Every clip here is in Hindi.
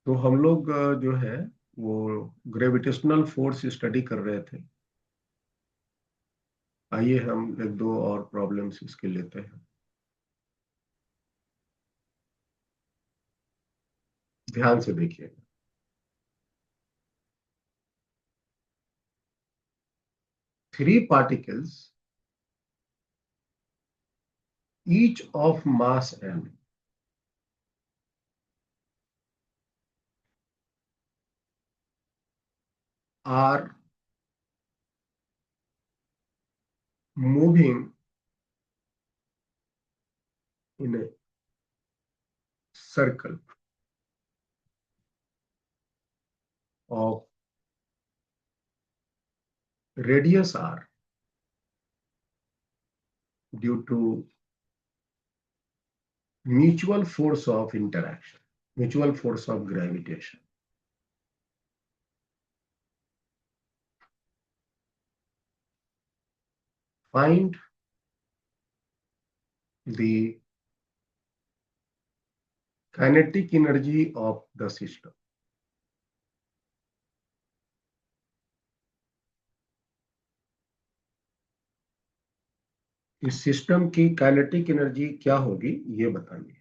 तो हम लोग जो है वो ग्रेविटेशनल फोर्स स्टडी कर रहे थे। आइए हम एक दो और प्रॉब्लम्स इसके लेते हैं। ध्यान से देखिए। Three particles each of mass m are moving in a circle of radius r due to mutual force of interaction, mutual force of gravitation. Find the kinetic energy of the system. इस सिस्टम की काइनेटिक एनर्जी क्या होगी ये बताइए।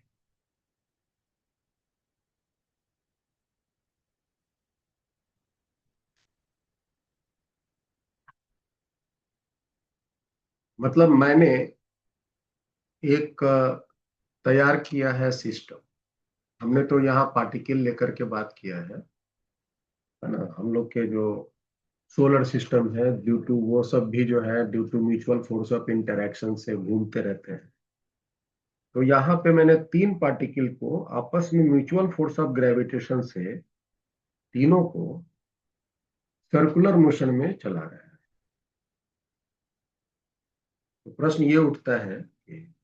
मतलब मैंने एक तैयार किया है सिस्टम। हमने तो यहाँ पार्टिकल लेकर के बात किया है ना। हम लोग के जो सोलर सिस्टम है, ड्यू टू वो सब भी जो है due to mutual force of interaction से घूमते रहते हैं। तो यहाँ पे मैंने तीन पार्टिकल को आपस में म्यूचुअल फोर्स ऑफ ग्रेविटेशन से तीनों को सर्कुलर मोशन में चला रहा है। तो प्रश्न ये उठता है कि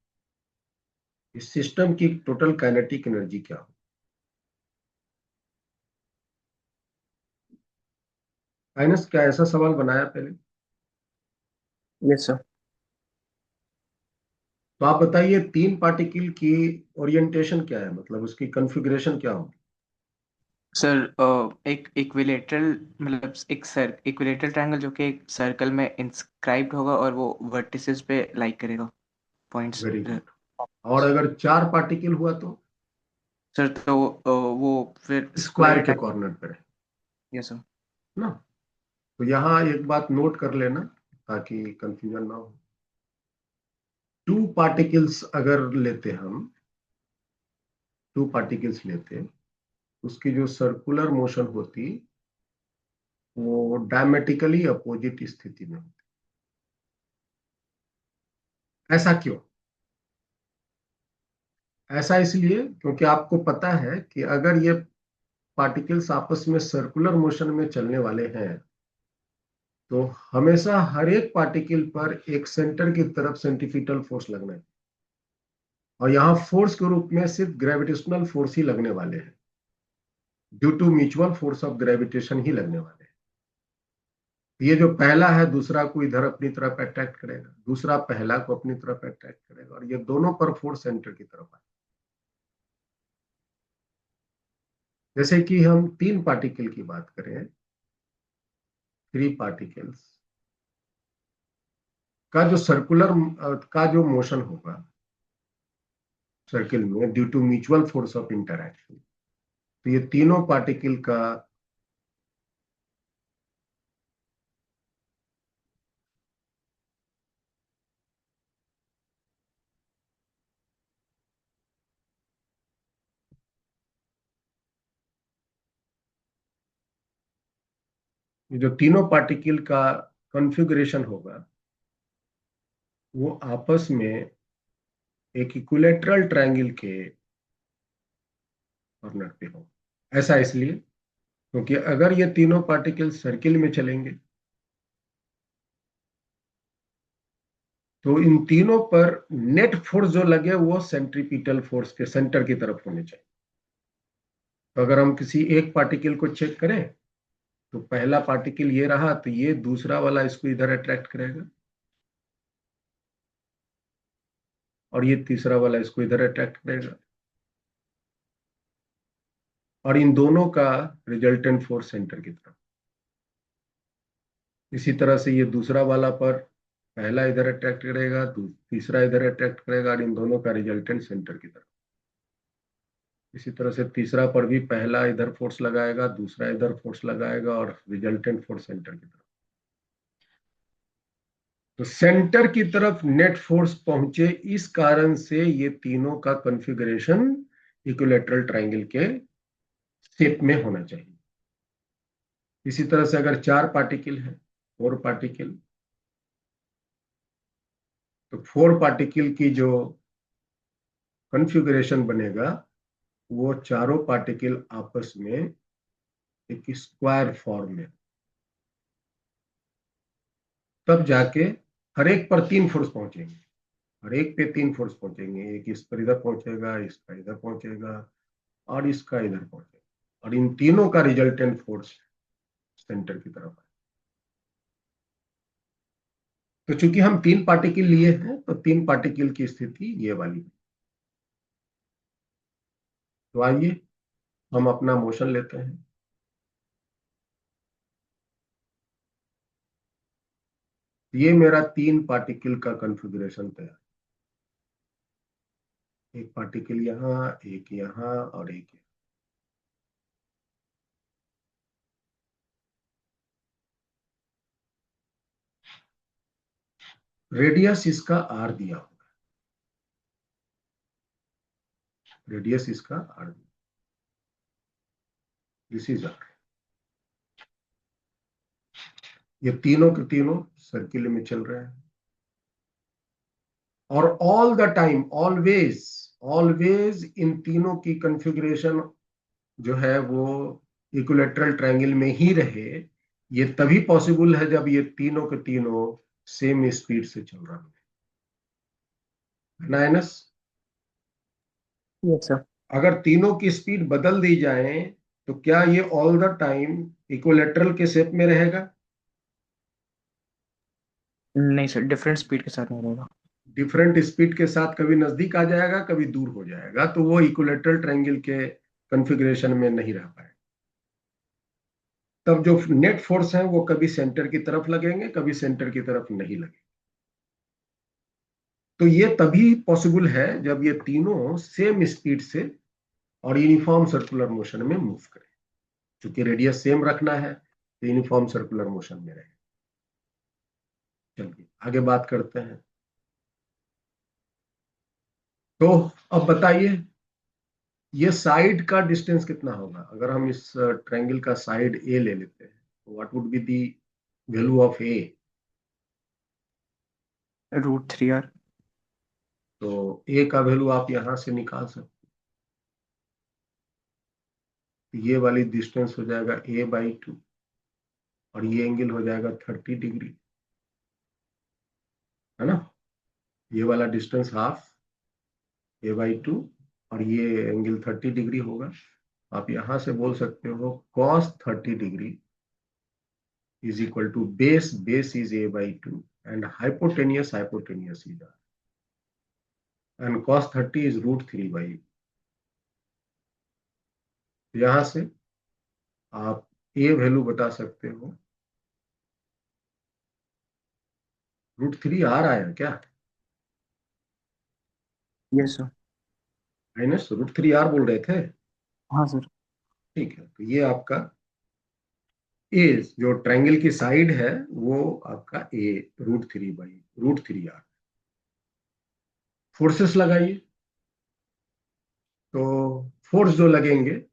इस सिस्टम की टोटल काइनेटिक एनर्जी क्या हो। माइनस क्या ऐसा सवाल बनाया पहले? Yes sir. तो आप बताइए तीन पार्टिकल की ओरिएंटेशन क्या है, मतलब उसकी कॉन्फ़िगरेशन क्या हो। सर एक इक्विलेटरल, मतलब एक इक्विलेटरल ट्रायंगल जो कि एक सर्कल में इंस्क्राइब्ड होगा और वो वर्टिसेस पे लाइक करेगा पॉइंट्स। Very good. और अगर चार पार्टिकल हुआ तो सर तो वो फिर स्क्वायर स्क्वायर के टाइप। कॉर्नर पर है यस सर। ना। तो यहाँ एक बात नोट कर लेना ताकि कंफ्यूजन ना हो। टू पार्टिकल्स अगर लेते हम, टू पार्टिकल्स लेते, उसकी जो सर्कुलर मोशन होती वो डायमेट्रिकली अपोजिट स्थिति में होती। ऐसा क्यों? ऐसा इसलिए क्योंकि आपको पता है कि अगर ये पार्टिकल्स आपस में सर्कुलर मोशन में चलने वाले हैं तो हमेशा हर एक पार्टिकल पर एक सेंटर की तरफ सेंट्रीपिटल फोर्स लगना है। और यहाँ फोर्स के रूप में सिर्फ ग्रेविटेशनल फोर्स ही लगने वाले हैं, due to mutual force of gravitation ही लगने वाले हैं। ये जो पहला है दूसरा को इधर अपनी तरफ अट्रैक्ट करेगा, दूसरा पहला को अपनी तरफ अट्रैक्ट करेगा, और ये दोनों पर फोर्स सेंटर की तरफ आए। जैसे कि हम तीन पार्टिकल की बात करें, थ्री पार्टिकल्स का जो सर्कुलर का जो मोशन होगा सर्किल में due to mutual force of interaction, तो ये तीनों पार्टिकल का ये जो तीनों पार्टिकल का कॉन्फ़िगरेशन होगा वो आपस में एक इक्विलेटरल ट्रायंगल के कॉर्नर पे हो। ऐसा इसलिए क्योंकि अगर ये तीनों पार्टिकल सर्किल में चलेंगे तो इन तीनों पर नेट फोर्स जो लगे वो सेंट्रीपिटल फोर्स के सेंटर की तरफ होने चाहिए। तो अगर हम किसी एक पार्टिकल को चेक करें तो पहला पार्टिकल ये रहा तो ये दूसरा वाला इसको इधर अट्रैक्ट करेगा, और ये तीसरा वाला इसको इधर अट्रैक्ट करेगा। और इन दोनों का रिजल्टेंट फोर्स सेंटर की तरफ। इसी तरह से ये दूसरा वाला पर पहला इधर अट्रैक्ट करेगा, तीसरा इधर अट्रैक्ट करेगा, और इन दोनों का रिजल्टेंट सेंटर की तरफ। इसी तरह से तीसरा पर भी पहला इधर फोर्स लगाएगा, दूसरा इधर फोर्स लगाएगा, और रिजल्टेंट फोर्स सेंटर की तरफ। तो सेंटर की तरफ नेट फोर्स पहुंचे, इस कारण से ये तीनों का कॉन्फ़िगरेशन इक्विलैटरल ट्रायंगल के शेप में होना चाहिए। इसी तरह से अगर 4 पार्टिकल है, 4 पार्टिकल, तो 4 पार्टिकल की जो कॉन्फ़िगरेशन बनेगा वो चारों पार्टिकल आपस में एक स्क्वायर फॉर्म में, तब जाके हर एक पर 3 फोर्स पहुंचेंगे। हर एक पे 3 फोर्स पहुंचेंगे, एक इस पर इधर पहुंचेगा, इसका इधर पहुंचेगा, और इसका इधर पहुंचेगा, और इन तीनों का रिजल्टेंट फोर्स सेंटर की तरफ है। तो चूंकि हम 3 पार्टिकल लिए हैं, तो 3 पार्टिकल की स्थिति ये वाली है। तो आइए हम अपना मोशन लेते हैं। ये मेरा 3 पार्टिकल का कॉन्फ़िगरेशन तैयार। एक पार्टिकल यहाँ, एक यहाँ, और एक यहाँ। रेडियस इसका आर दिया होगा, रेडियस इसका आर, दिस इज आर। ये तीनों के तीनों सर्किल में चल रहे हैं, और all the time, always always in तीनों की कॉन्फ़िगरेशन जो है वो इक्विलैटरल ट्रायंगल में ही रहे। ये तभी पॉसिबल है जब ये तीनों के तीनों सेम स्पीड से चल रहा है ना एनस। Yes sir. अगर तीनों की स्पीड बदल दी जाए तो क्या ये ऑल द टाइम इक्विलैटरल के शेप में रहेगा? नहीं सर, डिफरेंट स्पीड के साथ नहीं रहेगा। डिफरेंट स्पीड के साथ कभी नजदीक आ जाएगा, कभी दूर हो जाएगा, तो वो इक्विलैटरल ट्रायंगल के कॉन्फ़िगरेशन में नहीं रह पाए। तब जो नेट फोर्स है वो कभी सेंटर की तरफ लगेंगे, कभी सेंटर की तरफ नहीं लगेंगे। तो ये तभी पॉसिबल है जब ये तीनों सेम स्पीड से और यूनिफॉर्म सर्कुलर मोशन में मूव करें। क्योंकि रेडियस सेम रखना है, तो यूनिफॉर्म सर्कुलर मोशन में रहे। चलिए आगे बात करते हैं। तो अब बताइए, ये साइड का डिस्टेंस कितना होगा? अगर हम इस ट्रायंगल का साइड ए ले लेते हैं, तो what would be the value of A? √3r। तो ए का वैल्यू आप यहां से निकाल सकते हैं। ये वाली डिस्टेंस हो जाएगा a/2, और ये एंगल हो जाएगा 30 डिग्री, है ना। ये वाला डिस्टेंस हाफ a/2, और ये एंगल 30 डिग्री होगा। आप यहां से बोल सकते हो cos 30 degree is equal to base, base is a/2, and hypotenuse is r, and cos 30 is √3/। यहां से आप a वैल्यू बता सकते हो, √3r आया क्या? Yes sir. माइनस √3r बोल रहे थे। हाँ सर। ठीक है, तो ये आपका ए, जो ट्रायंगल की साइड है वो आपका ए √3/√3r। फोर्सेस लगाइए। तो फोर्स जो लगेंगे,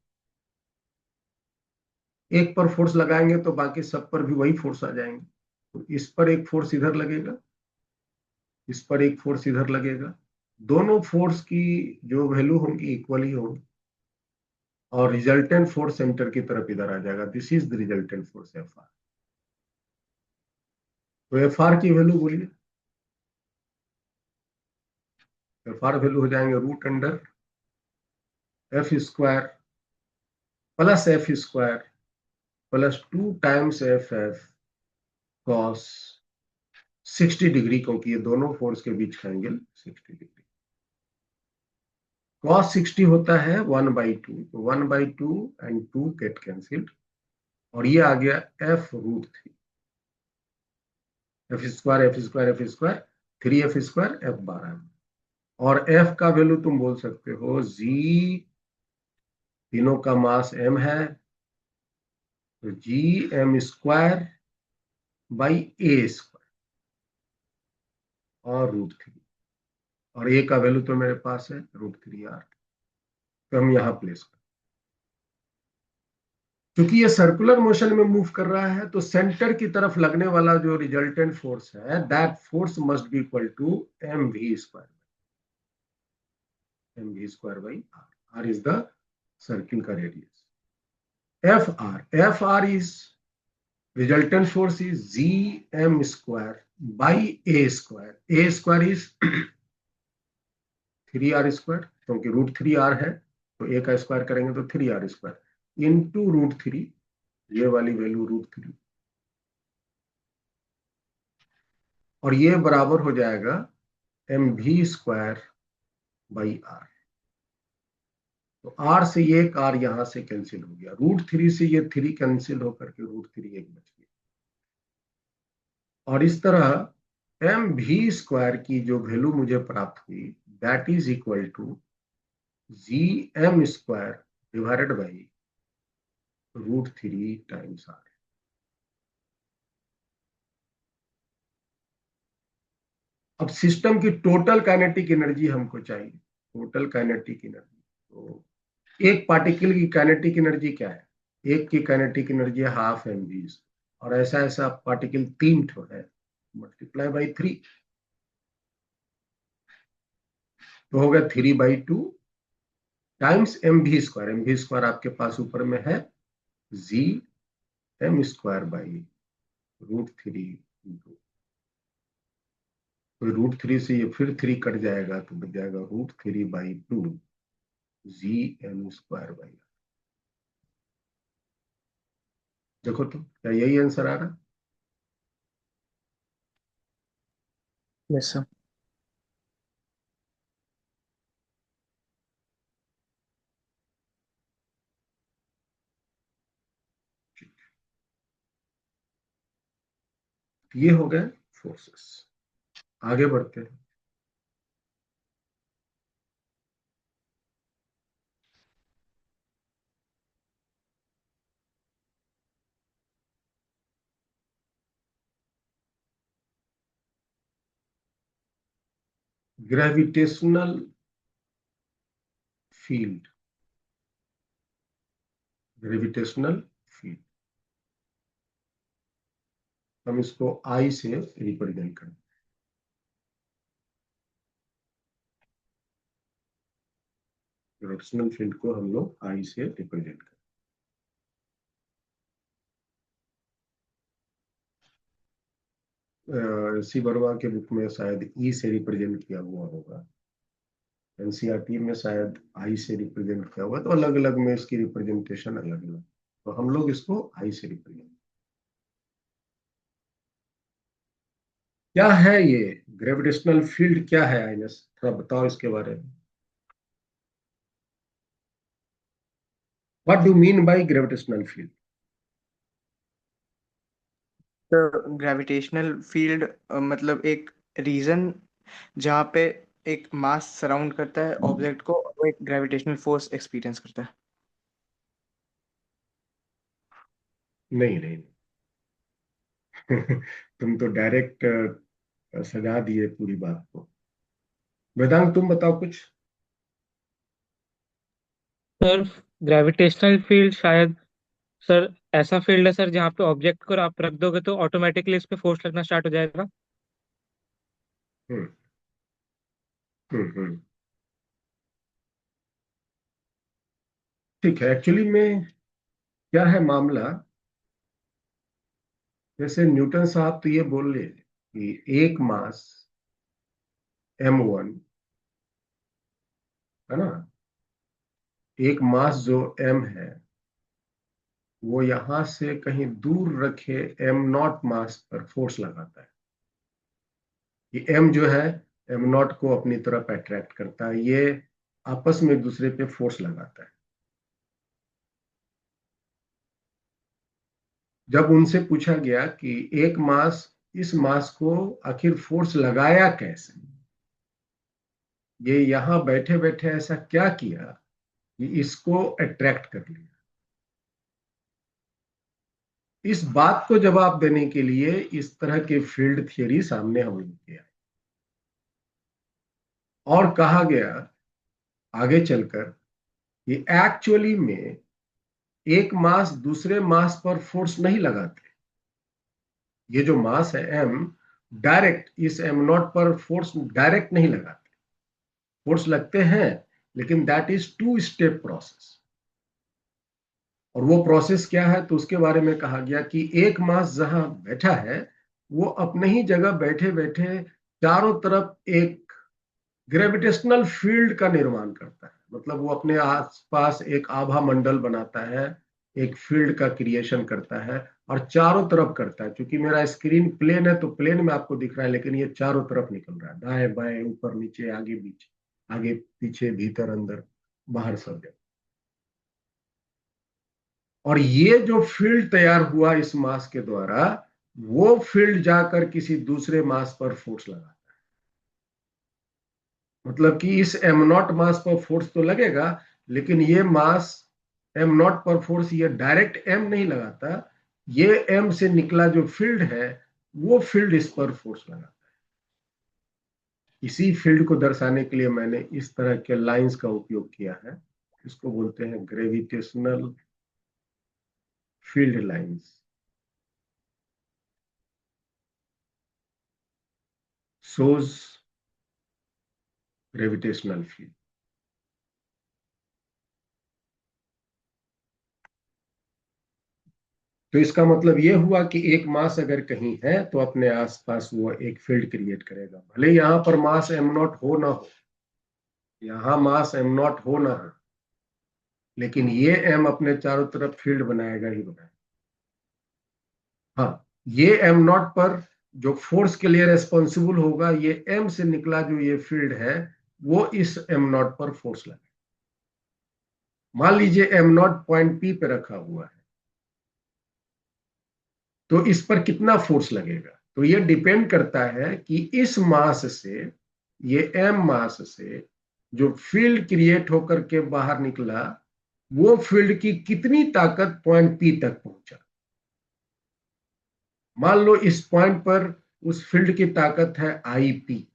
एक पर फोर्स लगाएंगे तो बाकी सब पर भी वही फोर्स आ जाएंगे। तो इस पर एक फोर्स इधर लगेगा, इस पर एक फोर्स इधर लगेगा। दोनों फोर्स की जो वैल्यू होंगी इक्वल ही होगी, और रिजल्टेंट फोर्स सेंटर की तरफ इधर आ जाएगा। This is the resultant force F R. तो एफ आर की वैल्यू बोलिए। एफ आर वैल्यू हो जाएंगे √f² +f² +2 times cos 60 degree, क्योंकि ये दोनों फोर्स के बीच का एंगल 60 डिग्री। cos 60 होता है 1/2, तो 1/2 एंड 2 गेट कैंसिल्ड, और ये आ गया f√3, F square F square F square, 3f² f12, और f का वैल्यू तुम बोल सकते हो g, तीनों का मास m है, तो g m² / a², और √3, और a का वैल्यू तो मेरे पास है √3r, तो हम यहां प्लेस कर, क्योंकि ये सर्कुलर मोशन में मूव कर रहा है, तो सेंटर की तरफ लगने वाला जो रिजल्टेंट फोर्स है, that force must be equal to mv², r is the circle का radius, fr is resultant force is gm² / a², a² is 3r², क्योंकि √3r है, तो a का स्क्वायर करेंगे तो 3r² इंटू √3, ये वाली वैल्यू √3, और ये बराबर हो जाएगा mv²/r, तो r से ये एक r यहां से कैंसिल हो गया, √3 से ये 3 कैंसिल होकर के √3 एक बच गया, और इस तरह mv² की जो वैल्यू मुझे प्राप्त हुई, that is equal to gm² divided by √3 times r। अब सिस्टम की टोटल काइनेटिक एनर्जी हमको चाहिए, टोटल काइनेटिक एनर्जी, तो एक पार्टिकल की काइनेटिक एनर्जी क्या है, एक की काइनेटिक एनर्जी है हाफ mv, और ऐसा ऐसा पार्टिकल 3 ठो है, मल्टीप्लाई बाई 3, तो हो गया 3/2 टाइम्स mv², आपके पास ऊपर में है gm²/√3, तो √3 से ये फिर 3 कट जाएगा, तो बच जाएगा √3/2 gm²/r। देखो तो क्या यही आंसर आ रहा है? Yes sir. ये हो गए फोर्सेस। आगे बढ़ते हैं। ग्रेविटेशनल फील्ड, ग्रेविटेशनल फील्ड, हम इसको आई से रिप्रेजेंट करें। ग्रेविटेशनल फील्ड को हम लोग आई से रिप्रेजेंट करें। सी वर्मा के बुक में शायद ई से रिप्रेजेंट किया हुआ होगा, एनसीईआरटी में शायद आई से रिप्रेजेंट किया हुआ, तो अलग अलग में इसकी रिप्रेजेंटेशन अलग अलग, तो हम लोग इसको आई से रिप्रेजेंट। क्या है ये ग्रेविटेशनल फील्ड, क्या है आइनस, थोड़ा बताओ इसके बारे में। What do mean by gravitational field? तो ग्रेविटेशनल फील्ड मतलब एक रीजन जहाँ पे एक मास सराउंड करता है ऑब्जेक्ट को, और वो एक ग्रेविटेशनल फोर्स एक्सपीरियंस करता है। नहीं नहीं, तुम तो डायरेक्ट सजा दिए पूरी बात को। वेदांत तुम बताओ कुछ। सर ग्रेविटेशनल फील्ड शायद सर ऐसा फील्ड है सर जहाँ पे ऑब्जेक्ट को आप रख दोगे तो ऑटोमेटिकली इस पे फोर्स लगना स्टार्ट हो जाएगा। हम्म हम्म। ठीक है, एक्चुअली में क्या है मामला, जैसे न्यूटन साहब तो ये बोल रहे कि एक मास m1 है ना, एक मास जो m है, वो यहां से कहीं दूर रखे m0 मास पर फोर्स लगाता है, कि m जो है m0 को अपनी तरफ अट्रैक्ट करता है, ये आपस में एक दूसरे पे फोर्स लगाता है। जब उनसे पूछा गया कि एक मास इस मास को आखिर फोर्स लगाया कैसे, ये यहां बैठे बैठे ऐसा क्या किया कि इसको अट्रैक्ट कर लिया, इस बात को जवाब देने के लिए इस तरह के फील्ड थियरी सामने हम लोग के आए और कहा गया आगे चलकर कि एक्चुअली में एक मास दूसरे मास पर फोर्स नहीं लगाते। ये जो मास है एम, डायरेक्ट इस एम नॉट पर फोर्स डायरेक्ट नहीं लगाते, फोर्स लगते हैं, लेकिन that is two step process. और वो प्रोसेस क्या है, तो उसके बारे में कहा गया कि एक मास जहां बैठा है वो अपने ही जगह बैठे बैठे चारों तरफ एक ग्रेविटेशनल फील्ड का निर्माण करता है। मतलब वो अपने आसपास एक आभा मंडल बनाता है, एक फील्ड का क्रिएशन करता है और चारों तरफ करता है। क्योंकि मेरा स्क्रीन प्लेन है तो प्लेन में आपको दिख रहा है, लेकिन ये चारों तरफ निकल रहा है, दाएं बाएं ऊपर नीचे आगे बीच, आगे पीछे भीतर अंदर बाहर सब जगह। और ये जो फील्ड तैयार हुआ इस मास के द्वारा, वो फील्ड जाकर किसी दूसरे मास पर फोर्स लगा। मतलब कि इस एम नॉट मास पर फोर्स तो लगेगा, लेकिन ये मास एम नॉट पर फोर्स ये डायरेक्ट एम नहीं लगाता, ये एम से निकला जो फील्ड है वो फील्ड इस पर फोर्स लगाता है। इसी फील्ड को दर्शाने के लिए मैंने इस तरह के लाइंस का उपयोग किया है। इसको बोलते हैं gravitational field lines. shows gravitational field. तो इसका मतलब ये हुआ कि एक मास अगर कहीं है तो अपने आसपास वो एक फील्ड क्रिएट करेगा, भले यहां पर मास एम नॉट हो ना हो, यहां मास एम नॉट हो ना हो, लेकिन ये एम अपने चारों तरफ फील्ड बनाएगा ही बनाएगा। हाँ, ये एम नॉट पर जो फोर्स के लिए रेस्पॉन्सिबल होगा, ये एम से निकला जो ये फील्ड है वो इस एम नॉट पर फोर्स लगेगा। मान लीजिए एम नॉट पॉइंट पी पे रखा हुआ है, तो इस पर कितना फोर्स लगेगा, तो ये डिपेंड करता है कि इस मास से, ये एम मास से जो फील्ड क्रिएट होकर के बाहर निकला, वो फील्ड की कितनी ताकत पॉइंट पी तक पहुंचा। मान लो इस पॉइंट पर उस फील्ड की ताकत है आई पी।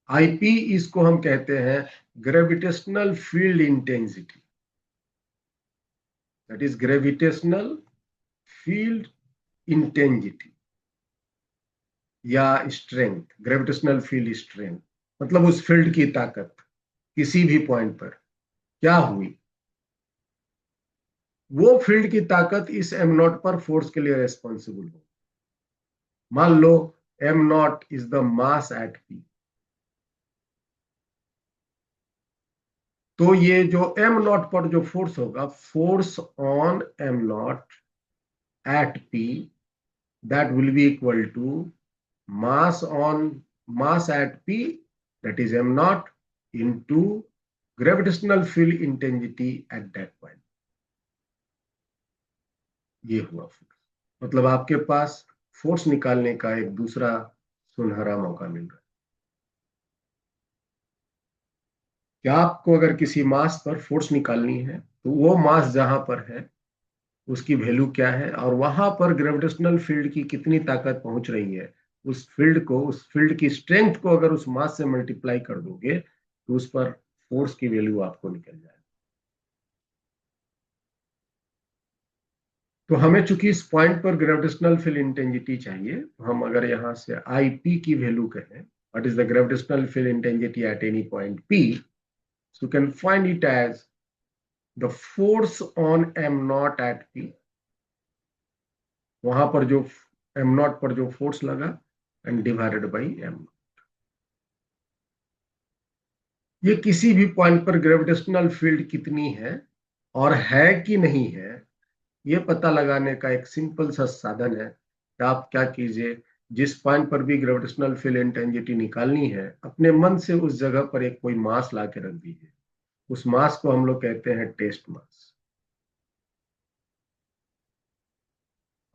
आई पी इसको हम कहते हैं gravitational field intensity, that is gravitational field intensity या स्ट्रेंथ, ग्रेविटेशनल फील्ड स्ट्रेंथ। मतलब उस फील्ड की ताकत किसी भी पॉइंट पर क्या हुई, वो फील्ड की ताकत इस एम नॉट पर फोर्स के लिए रेस्पॉन्सिबल हो। मान लो m naught is the mass at P, तो ये जो एम नॉट पर जो फोर्स होगा, force on m naught at P, that will be equal to mass on mass at P, that is m naught, into gravitational field intensity at that point. ये हुआ फोर्स। मतलब आपके पास फोर्स निकालने का एक दूसरा सुनहरा मौका मिल रहा है। क्या आपको अगर किसी मास पर फोर्स निकालनी है, तो वो मास जहां पर है उसकी वैल्यू क्या है, और वहां पर ग्रेविटेशनल फील्ड की कितनी ताकत पहुंच रही है, उस फील्ड को, उस फील्ड की स्ट्रेंथ को अगर उस मास से मल्टीप्लाई कर दोगे तो उस पर फोर्स की वैल्यू आपको निकल जाएगी। तो हमें चूंकि इस पॉइंट पर ग्रेविटेशनल फील्ड इंटेंसिटी चाहिए, तो हम अगर यहां से आई पी की वैल्यू कहें, what is the gravitational field intensity at any point P, so you can find it as the force on m naught at p, वहां पर जो m naught पर जो फोर्स लगा, एंड डिवाइडेड बाई m। ये किसी भी पॉइंट पर ग्रेविटेशनल फील्ड कितनी है और है कि नहीं है, ये पता लगाने का एक सिंपल सा साधन है कि आप क्या कीजिए, जिस पॉइंट पर भी ग्रेविटेशनल फील्ड इंटेंसिटी निकालनी है, अपने मन से उस जगह पर एक कोई मास ला के रख दीजिए। उस मास को हम लोग कहते हैं टेस्ट मास।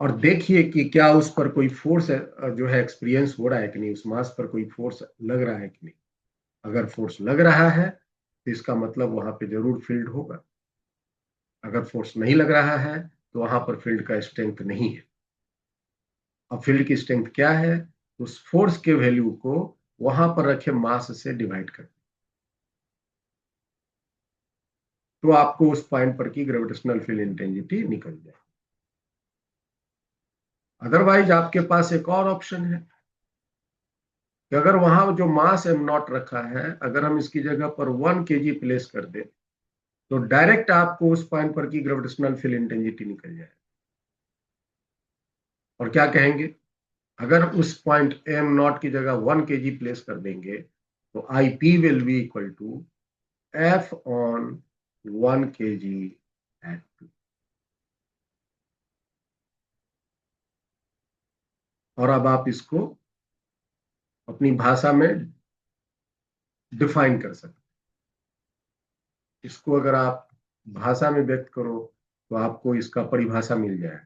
और देखिए कि क्या उस पर कोई फोर्स जो है एक्सपीरियंस हो रहा है कि नहीं, उस मास पर कोई फोर्स लग रहा है कि नहीं। अगर फोर्स लग रहा है तो इसका मतलब वहां पे जरूर फील्ड होगा। अगर फोर्स नहीं लग रहा है तो वहां पर फील्ड का स्ट्रेंथ नहीं है। अब फील्ड की स्ट्रेंथ क्या है? उस फोर्स के वैल्यू को वहां पर रखे मास से डिवाइड कर, तो आपको उस पॉइंट पर की ग्रेविटेशनल फील्ड इंटेंसिटी निकल जाए। अदरवाइज आपके पास एक और ऑप्शन है कि अगर वहां जो मास एम नॉट रखा है, अगर हम इसकी जगह पर 1 kg प्लेस कर दें, तो डायरेक्ट आपको उस पॉइंट पर की ग्रेविटेशनल फील्ड इंटेंसिटी निकल जाए। और क्या कहेंगे? अगर उस पॉइंट एम नॉट की जगह 1 kg प्लेस कर देंगे तो I P will be equal to F on 1 kg at P. और अब आप इसको अपनी भाषा में डिफाइन कर सकते। इसको अगर आप भाषा में व्यक्त करो तो आपको इसका परिभाषा मिल जाए।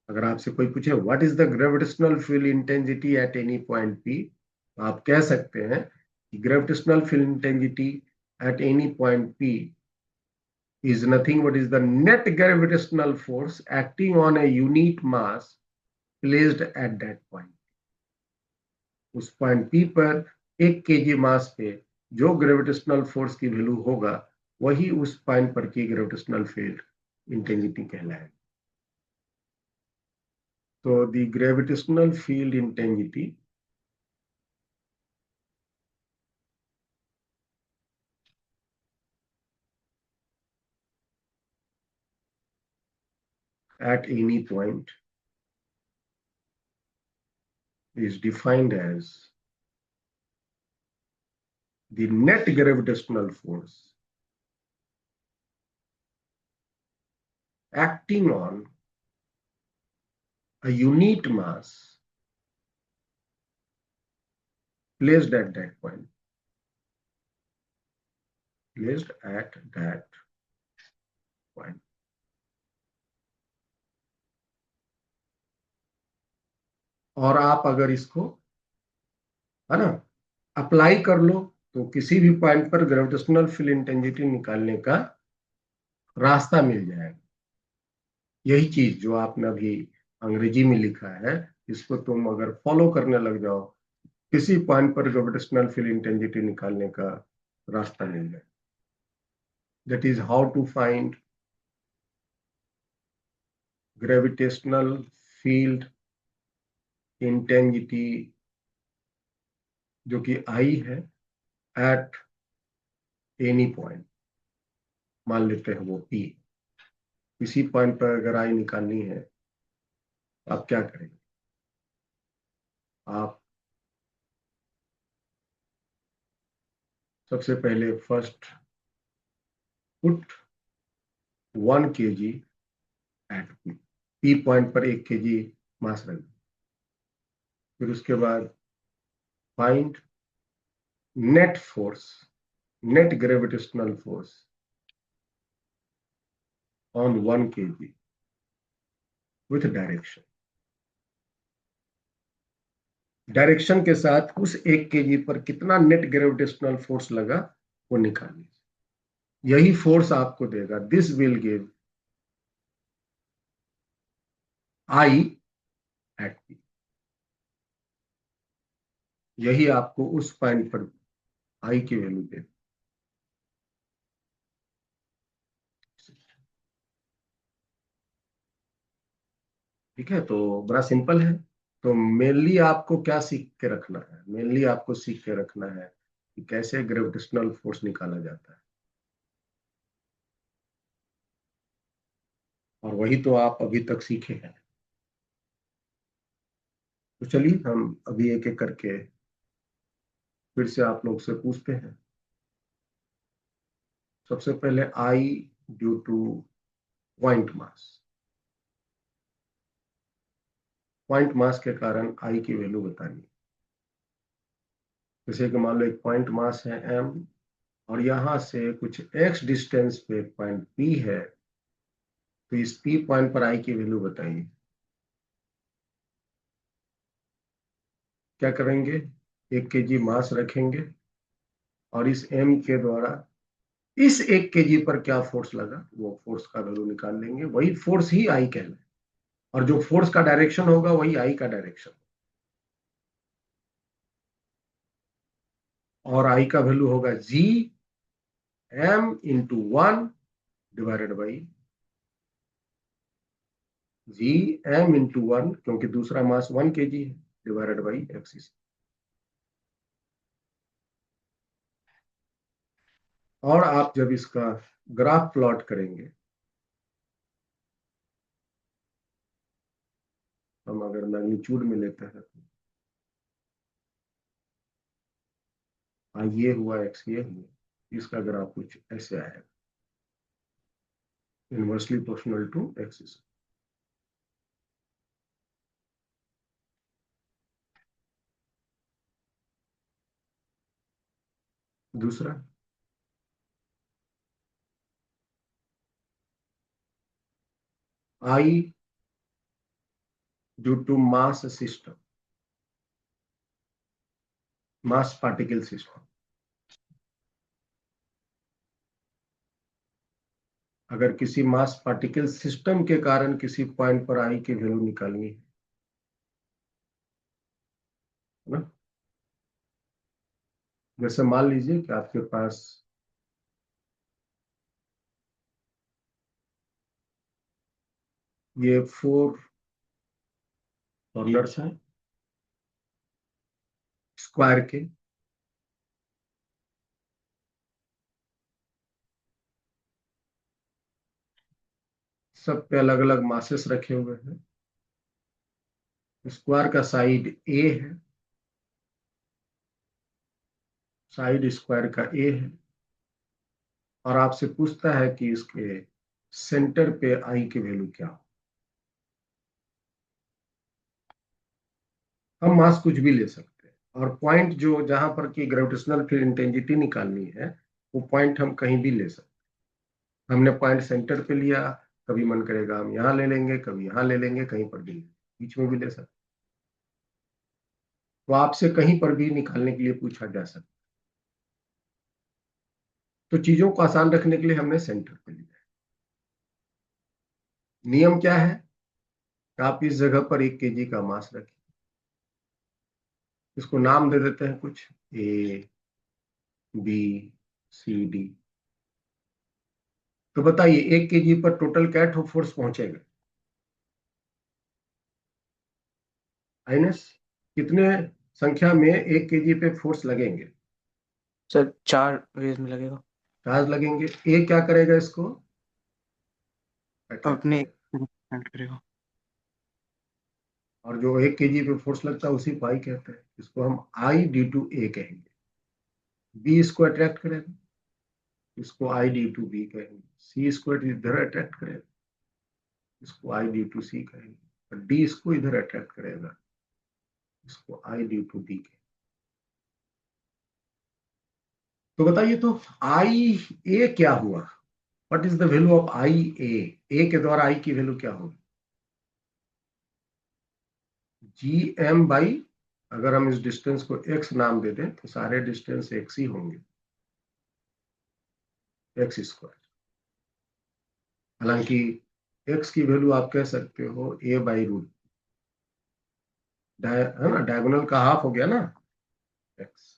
अगर आपसे कोई पूछे what is the gravitational field intensity at any point P, तो आप कह सकते हैं कि gravitational field intensity at any point P is nothing but is the net gravitational force acting on a unit mass placed at that point। उस पॉइंट पी पर 1 kg मास पे जो ग्रेविटेशनल फोर्स की वैल्यू होगा, वही उस पॉइंट पर की ग्रेविटेशनल फील्ड इंटेंसिटी कहलाएगी। तो the gravitational field intensity at any point is defined as the net gravitational force acting on a unit mass placed at that point, placed at that point। और आप अगर इसको, है ना, अप्लाई कर लो, तो किसी भी पॉइंट पर ग्रेविटेशनल फील्ड इंटेंसिटी निकालने का रास्ता मिल जाएगा। यही चीज जो आपने अभी अंग्रेजी में लिखा है, इसको तुम अगर फॉलो करने लग जाओ, किसी पॉइंट पर ग्रेविटेशनल फील्ड इंटेंसिटी निकालने का रास्ता मिल जाए। That is how to find gravitational field intensity, जो कि आई है, एट एनी पॉइंट। मान लेते हैं वो पी। किसी पॉइंट पर अगर आई निकालनी है, तो आप क्या करेंगे? आप सबसे पहले first put 1 kg at P. P point पर 1 kg मास रख। फिर उसके बाद find net force, net gravitational force on 1 kg with direction. Direction के साथ उस 1 kg पर कितना नेट ग्रेविटेशनल फोर्स लगा वो निकालिए। यही फोर्स आपको देगा, this will give I at P. यही आपको उस पॉइंट पर आई की वैल्यू देगा। ठीक है, तो बड़ा सिंपल है। तो मेनली आपको क्या सीख के रखना है? मेनली आपको सीख के रखना है कि कैसे ग्रेविटेशनल फोर्स निकाला जाता है। और वही तो आप अभी तक सीखे हैं। तो चलिए हम अभी एक एक करके फिर से आप लोग से पूछते हैं। सबसे पहले I due to point mass. Point mass के कारण आई की वैल्यू बतानी। जैसे कि मान लो एक पॉइंट मास है m, और यहां से कुछ x डिस्टेंस पे पॉइंट p है, तो इस p पॉइंट पर आई की वैल्यू बताइए। क्या करेंगे, 1 kg मास रखेंगे और इस m के द्वारा इस 1 kg पर क्या फोर्स लगा वो फोर्स का वैल्यू निकाल लेंगे, वही फोर्स ही आई कहलाए, और जो फोर्स का डायरेक्शन होगा वही आई का डायरेक्शन, और आई का वैल्यू होगा G m into 1 divided by G m into 1, क्योंकि दूसरा मास 1 kg है, डिवाइडेड बाई एक्सिस। और आप जब इसका ग्राफ प्लॉट करेंगे, हम अगर मैग्नीट्यूड में लेते हैं, ये हुआ एक्स, ये हुआ, इसका ग्राफ कुछ ऐसे आएगा, इनवर्सली प्रोपोर्शनल टू एक्सिस। दूसरा, I due to mass system, mass particle system. अगर किसी मास पार्टिकल सिस्टम के कारण किसी पॉइंट पर आई की वैल्यू निकालनी है ना, जैसे मान लीजिए कि आपके पास ये 4 कॉर्नर्स हैं स्क्वायर के, सब पे अलग अलग मासेस रखे हुए हैं। स्क्वायर का साइड ए है, साइड स्क्वायर का ए है, और आपसे पूछता है कि इसके सेंटर पे आई की वैल्यू क्या हो। हम मास कुछ भी ले सकते हैं, और पॉइंट जो जहां पर की ग्रेविटेशनल फील्ड इंटेंसिटी निकालनी है, वो पॉइंट हम कहीं भी ले सकते हैं। हमने पॉइंट सेंटर पे लिया, कभी मन करेगा हम यहाँ ले लेंगे, कभी यहाँ ले लेंगे, कहीं पर भी बीच में भी ले सकते। तो आपसे कहीं पर भी निकालने के लिए पूछा जा सकता। तो चीजों को आसान रखने के लिए हमने सेंटर पे लिया। नियम क्या है, आप इस जगह पर 1 kg का मास रखें, इसको नाम दे देते हैं कुछ, ए बी सी डी। तो बताइए 1 kg पर टोटल क्या फोर्स पहुंचेगा, माइनस कितने संख्या में 1 kg पे फोर्स लगेंगे, सर 4 वेज में लगेगा। चार्ज लगेंगे। ए क्या करेगा, इसको अट्रैक्ट अपने करेगा, ऐड करेगा। और जो 1 kg पे फोर्स लगता है उसी को आई कहते हैं, इसको हम आई डी टू ए कहेंगे। बी इसको अट्रैक्ट करेगा, इसको आई डी टू बी कहेंगे। सी इसको इधर अट्रैक्ट करेगा, इसको आई डी टू सी कहेंगे। और डी इसको इधर अट्रैक्ट करेगा, इसको आई डी टू डी कहेंगे। तो बताइए, तो आई ए क्या हुआ, what is the value of I A, A के द्वारा आई की वैल्यू क्या होगी, जी एम बाई, अगर हम इस डिस्टेंस को एक्स नाम दे दें तो सारे डिस्टेंस एक्स ही होंगे, एक्स स्क्वायर। हालांकि एक्स की वैल्यू आप कह सकते हो ए बाई रूट, है ना, डायगोनल का हाफ हो गया ना एक्स,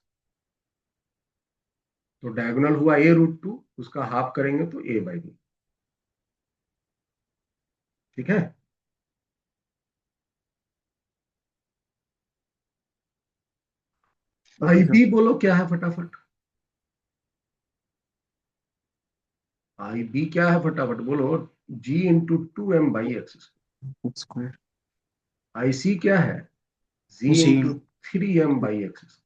तो डायगोनल हुआ ए रूट टू, उसका हाफ करेंगे तो ए बाई रूट। ठीक है, आई ओके सर। बी बोलो क्या है फटाफट, आई बी क्या है फटाफट बोलो, G into 2m by x. Square. I C क्या है, G G into 3m by x.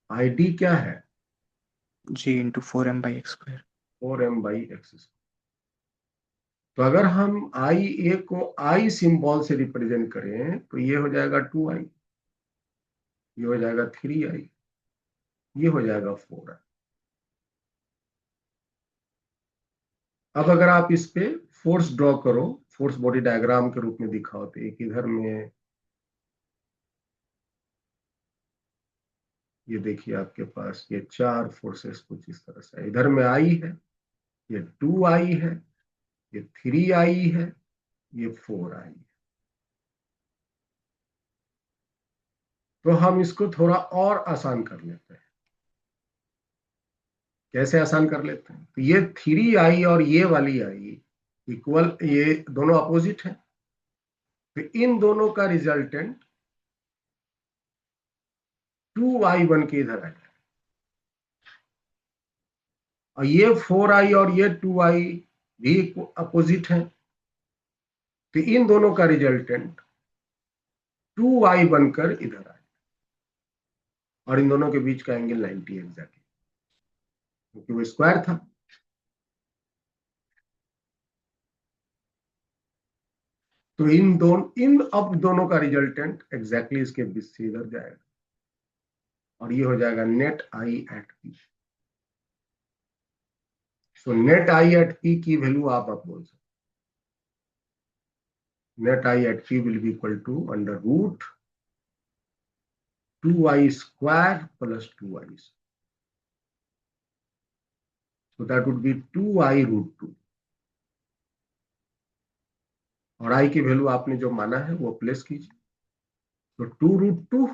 I D क्या है, G into 4m by x square. 4m by x. तो अगर हम आई ए को आई सिंबल से रिप्रेजेंट करें तो ये हो जाएगा 2i, ये हो जाएगा 3i, ये हो जाएगा 4i। अब अगर आप इस पे फोर्स ड्रॉ करो, फोर्स बॉडी डायग्राम के रूप में दिखाओ, तो एक इधर में ये देखिए आपके पास ये 4 फोर्सेस कुछ इस तरह से, इधर में आई है, ये 2i है, ये 3i है, ये 4i है। तो हम इसको थोड़ा और आसान कर लेते हैं। कैसे आसान कर लेते हैं? तो ये 3i और ये वाली आई इक्वल, ये दोनों अपोजिट है, तो इन दोनों का रिजल्टेंट 2i बन के इधर आ जाए, और ये 4i और ये 2i भी अपोजिट है, तो इन दोनों का रिजल्टेंट 2i बनकर इधर आए, और इन दोनों के बीच का एंगल 90 एग्जैक्टली, क्योंकि वो स्क्वायर था। तो इन अब दोनों का रिजल्टेंट एग्जैक्टली इसके बीच से इधर जाएगा, और ये हो जाएगा net I at P. So net I at P की वैल्यू आप बोल सकते, net I at P will be equal to under root 2i square plus 2i, so that would be 2i root 2, और i की वैल्यू आपने जो माना है वो प्लेस कीजिए। तो 2 root 2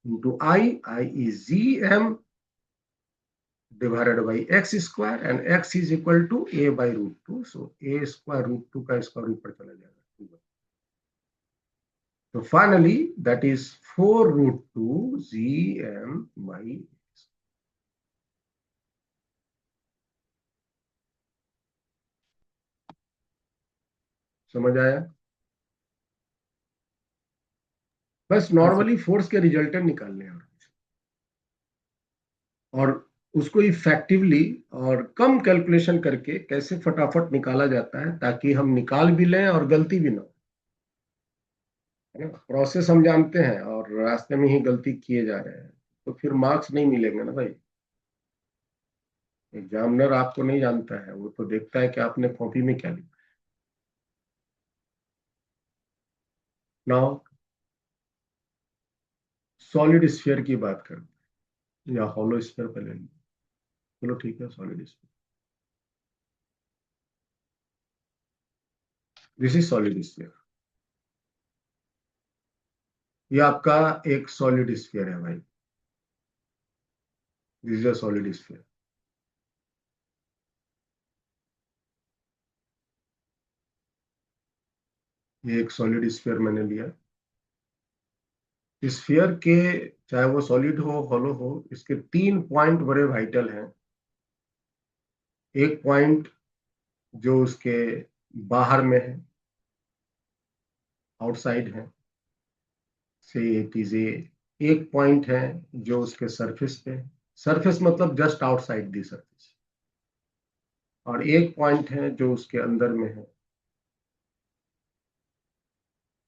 into i is gm divided by x square, and x is equal to a by root 2, so a square root 2 का स्क्वायर ऊपर चला जाएगा। तो finally that is 4 root 2 gm by x। समझ आया? बस हाँ सर। नॉर्मली फोर्स के रिजल्टेंट निकालने हैं, और उसको इफेक्टिवली और कम कैलकुलेशन करके कैसे फटाफट निकाला जाता है, ताकि हम निकाल भी लें और गलती भी ना हो, है ना। प्रोसेस हम जानते हैं और रास्ते में ही गलती किए जा रहे हैं, तो फिर मार्क्स नहीं मिलेंगे ना भाई। एग्जामिनर आपको नहीं जानता है, वो तो देखता है कि आपने कॉपी में क्या लिखा। नाउ सॉलिड स्फीयर की बात करते हैं, या हॉलो स्फीयर पे ले लीजिए। चलो ठीक है, solid sphere, this is solid sphere. ये आपका एक सॉलिड स्फीयर है भाई, this is a solid sphere. ये एक सॉलिड स्फीयर मैंने लिया। स्फीयर के, चाहे वो सॉलिड हो हॉलो हो, इसके 3 पॉइंट बड़े वाइटल हैं। एक पॉइंट जो उसके बाहर में है, आउटसाइड है, से इट इज एक पॉइंट है जो उसके सरफेस पे है, सरफेस मतलब जस्ट आउटसाइड दी सरफेस, और एक पॉइंट है जो उसके अंदर में है।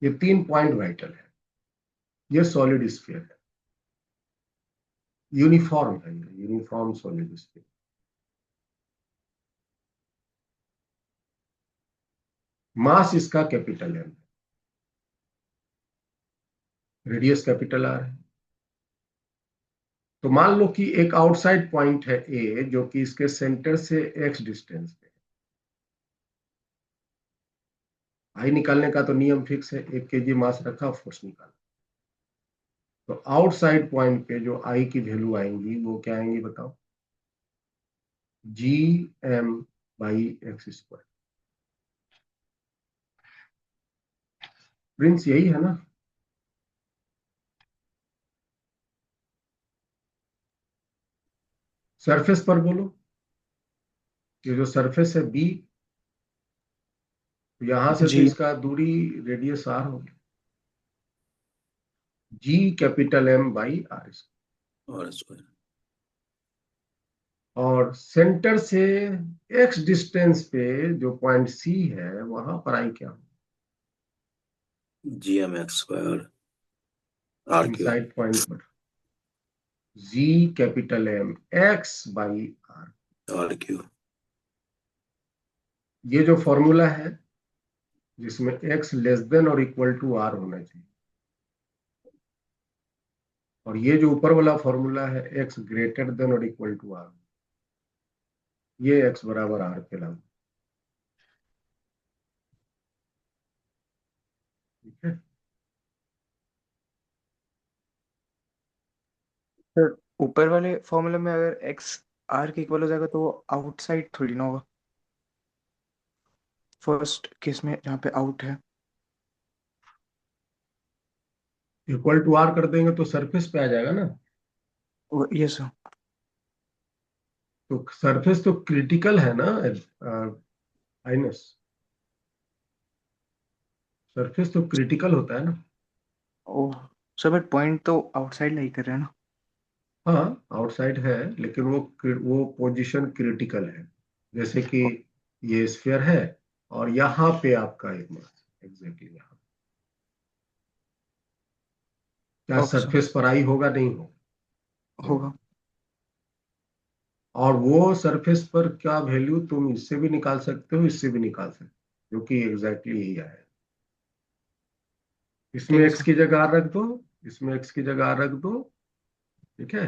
ये 3 पॉइंट वाइटल है, ये सॉलिड स्फीयर है, यूनिफॉर्म है, यूनिफॉर्म सॉलिड स्फीयर। मास इसका कैपिटल है, रेडियस कैपिटल आर है। तो मान लो कि एक आउटसाइड पॉइंट है ए, जो कि इसके सेंटर से एक्स डिस्टेंस पे। आई निकालने का तो नियम फिक्स है, 1 kg मास रखा, फोर्स निकाला। तो आउटसाइड पॉइंट पे जो आई की वैल्यू आएंगी वो क्या आएंगी बताओ? gm by x square. Prince यही है ना? सरफेस पर बोलो, ये जो सरफेस है बी, यहां से तो जी। इसका दूरी रेडियस आर होगी, जी कैपिटल एम बाई आर। और स्क्वायर। और सेंटर से एक्स डिस्टेंस पे जो पॉइंट सी है वहां पर आई क्या GMX² RQ। इनसाइड पॉइंट पर G capital M X by R. RQ। ये जो फॉर्मूला है जिसमें एक्स लेस देन और इक्वल टू आर होना चाहिए, और ये जो ऊपर वाला फॉर्मूला है एक्स ग्रेटर देन और इक्वल टू आर, ये एक्स बराबर आर पे लागू। ठीक है। सर ऊपर वाले फॉर्मूले में अगर एक्स आर के इक्वल हो जाएगा तो वो आउटसाइड थोड़ी ना होगा, फर्स्ट केस में जहाँ पे आउट है। इक्वल टू आर कर देंगे तो सरफेस पे आ जाएगा ना। ये सर। तो सरफेस तो क्रिटिकल है ना आइनस, सरफेस तो क्रिटिकल होता है ना। ओह सर, बट पॉइंट तो आउटसाइड नहीं कर रहे हैं ना। हाँ आउटसाइड है, लेकिन वो पोजीशन क्रिटिकल है। जैसे कि ये स्फीयर है और यहाँ पे आपका एक मास एग्जैक्टली यहाँ, क्या ओके सर। सरफेस पर आई होगा नहीं होगा। होगा। और वो सरफेस पर क्या वैल्यू तुम इससे भी निकाल सकते हो, इससे भी निकाल सकते हो, जो कि एग्जैक्टली यही आया। इसमें ठीक है एक्स सर। की जगह आर रख दो, इसमें एक्स की जगह आर रख दो। ठीक है।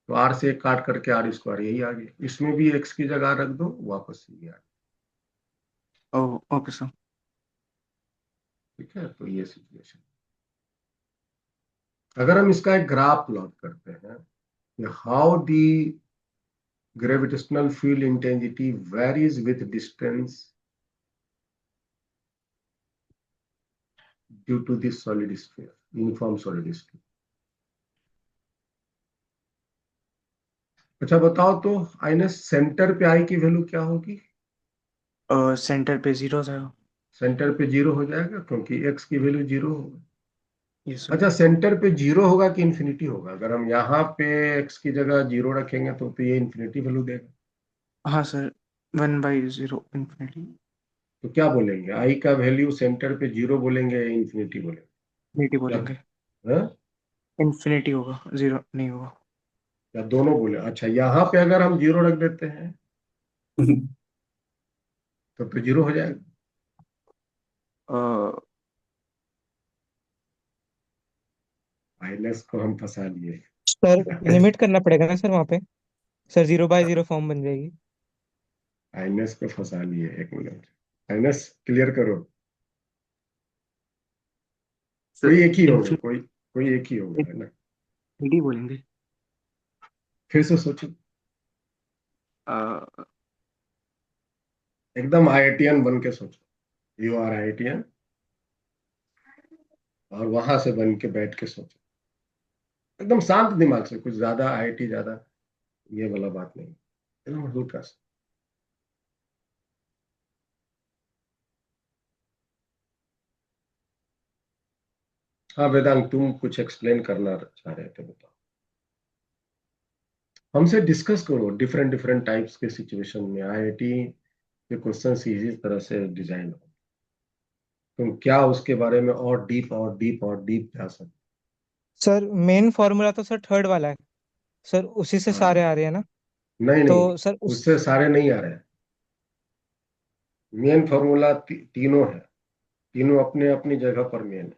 तो आर से एक काट करके आर स्क्वायर यही आ गया, इसमें भी एक्स की जगह रख दो, वापस यही आ गया। Oh okay sir. ठीक है। तो ये सिचुएशन, अगर हम इसका एक ग्राफ प्लॉट करते हैं, how the gravitational field intensity varies with distance due to this solid sphere, uniform solid sphere। अच्छा बताओ तो आइनस सेंटर पे आई की वैल्यू क्या होगी। सेंटर पे जीरो जाएगा। सेंटर पे जीरो हो जाएगा क्योंकि एक्स की वैल्यू जीरो होगा। ये सर। अच्छा सेंटर पे जीरो होगा कि इन्फिनिटी होगा, अगर हम यहाँ पे एक्स की जगह जीरो रखेंगे तो ये इन्फिनिटी वैल्यू देगा। हाँ सर, 1/0 इंफिनिटी। तो क्या बोलेंगे, आई का वैल्यू सेंटर पे जीरो बोलेंगे या इन्फिनिटी बोलेंगे। इन्फिनिटी या बोलेंगे। हाँ? इन्फिनिटी होगा, जीरो नहीं होगा। या दोनों बोले। अच्छा यहाँ पे अगर हम जीरो रख देते हैं तो जीरो हो जाएगा। अ, माइनस को हम फंसा लिए। सर लिमिट करना पड़ेगा ना सर वहाँ पे। सर 0/0 फॉर्म बन जाएगी। माइनस को फंसा लिए, एक मिनट। माइनस क्लियर करो। सर कोई एक ही होगा, इन्फिनिटी कोई कोई एक ही होगा, है ना। बोलेंगे। फिर से सोचो, अ, एकदम आईआईटीएन बन के सोचो, यू आर आईआईटीएन, और वहां से बन के बैठ के सोचो, एकदम शांत दिमाग से, कुछ ज्यादा आईआईटी ज्यादा ये वाला बात नहीं, एकदम हल्का सा। हाँ वेदांत, तुम कुछ एक्सप्लेन करना चाह रहे थे, बताओ। हमसे डिस्कस करो, डिफरेंट डिफरेंट टाइप्स के सिचुएशन में आईआईटी के क्वेश्चन इसी तरह से डिजाइन हो, तुम क्या उसके बारे में और डीप और डीप और डीप जा सकते। सर मेन फॉर्मूला तो सर थर्ड वाला है। सर उसी से हाँ सारे आ रहे हैं ना। नहीं तो नहीं, सर उस उससे सारे नहीं आ रहे हैं। मेन फॉर्मूला तीनों है, तीनों अपने अपनी जगह पर मेन है।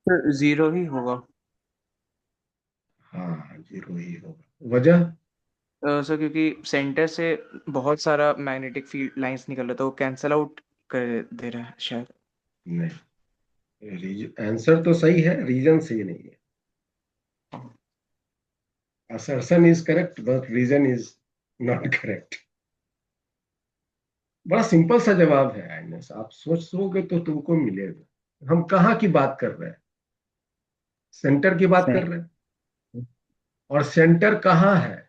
सर जीरो ही होगा। हाँ जीरो ही होगा, वजह। सर क्योंकि सेंटर से बहुत सारा मैग्नेटिक फील्ड लाइंस निकल रहा है तो वो कैंसल आउट कर दे रहा है शायद। नहीं, आंसर तो सही है, रीजन सही नहीं है। Assertion is correct but reason is not correct. बड़ा सिंपल सा जवाब है आइनस, आप सोचोगे तो तुमको मिलेगा। हम कहाँ की बात कर रहे हैं, सेंटर की बात कर नहीं। रहे हैं। और सेंटर कहाँ है,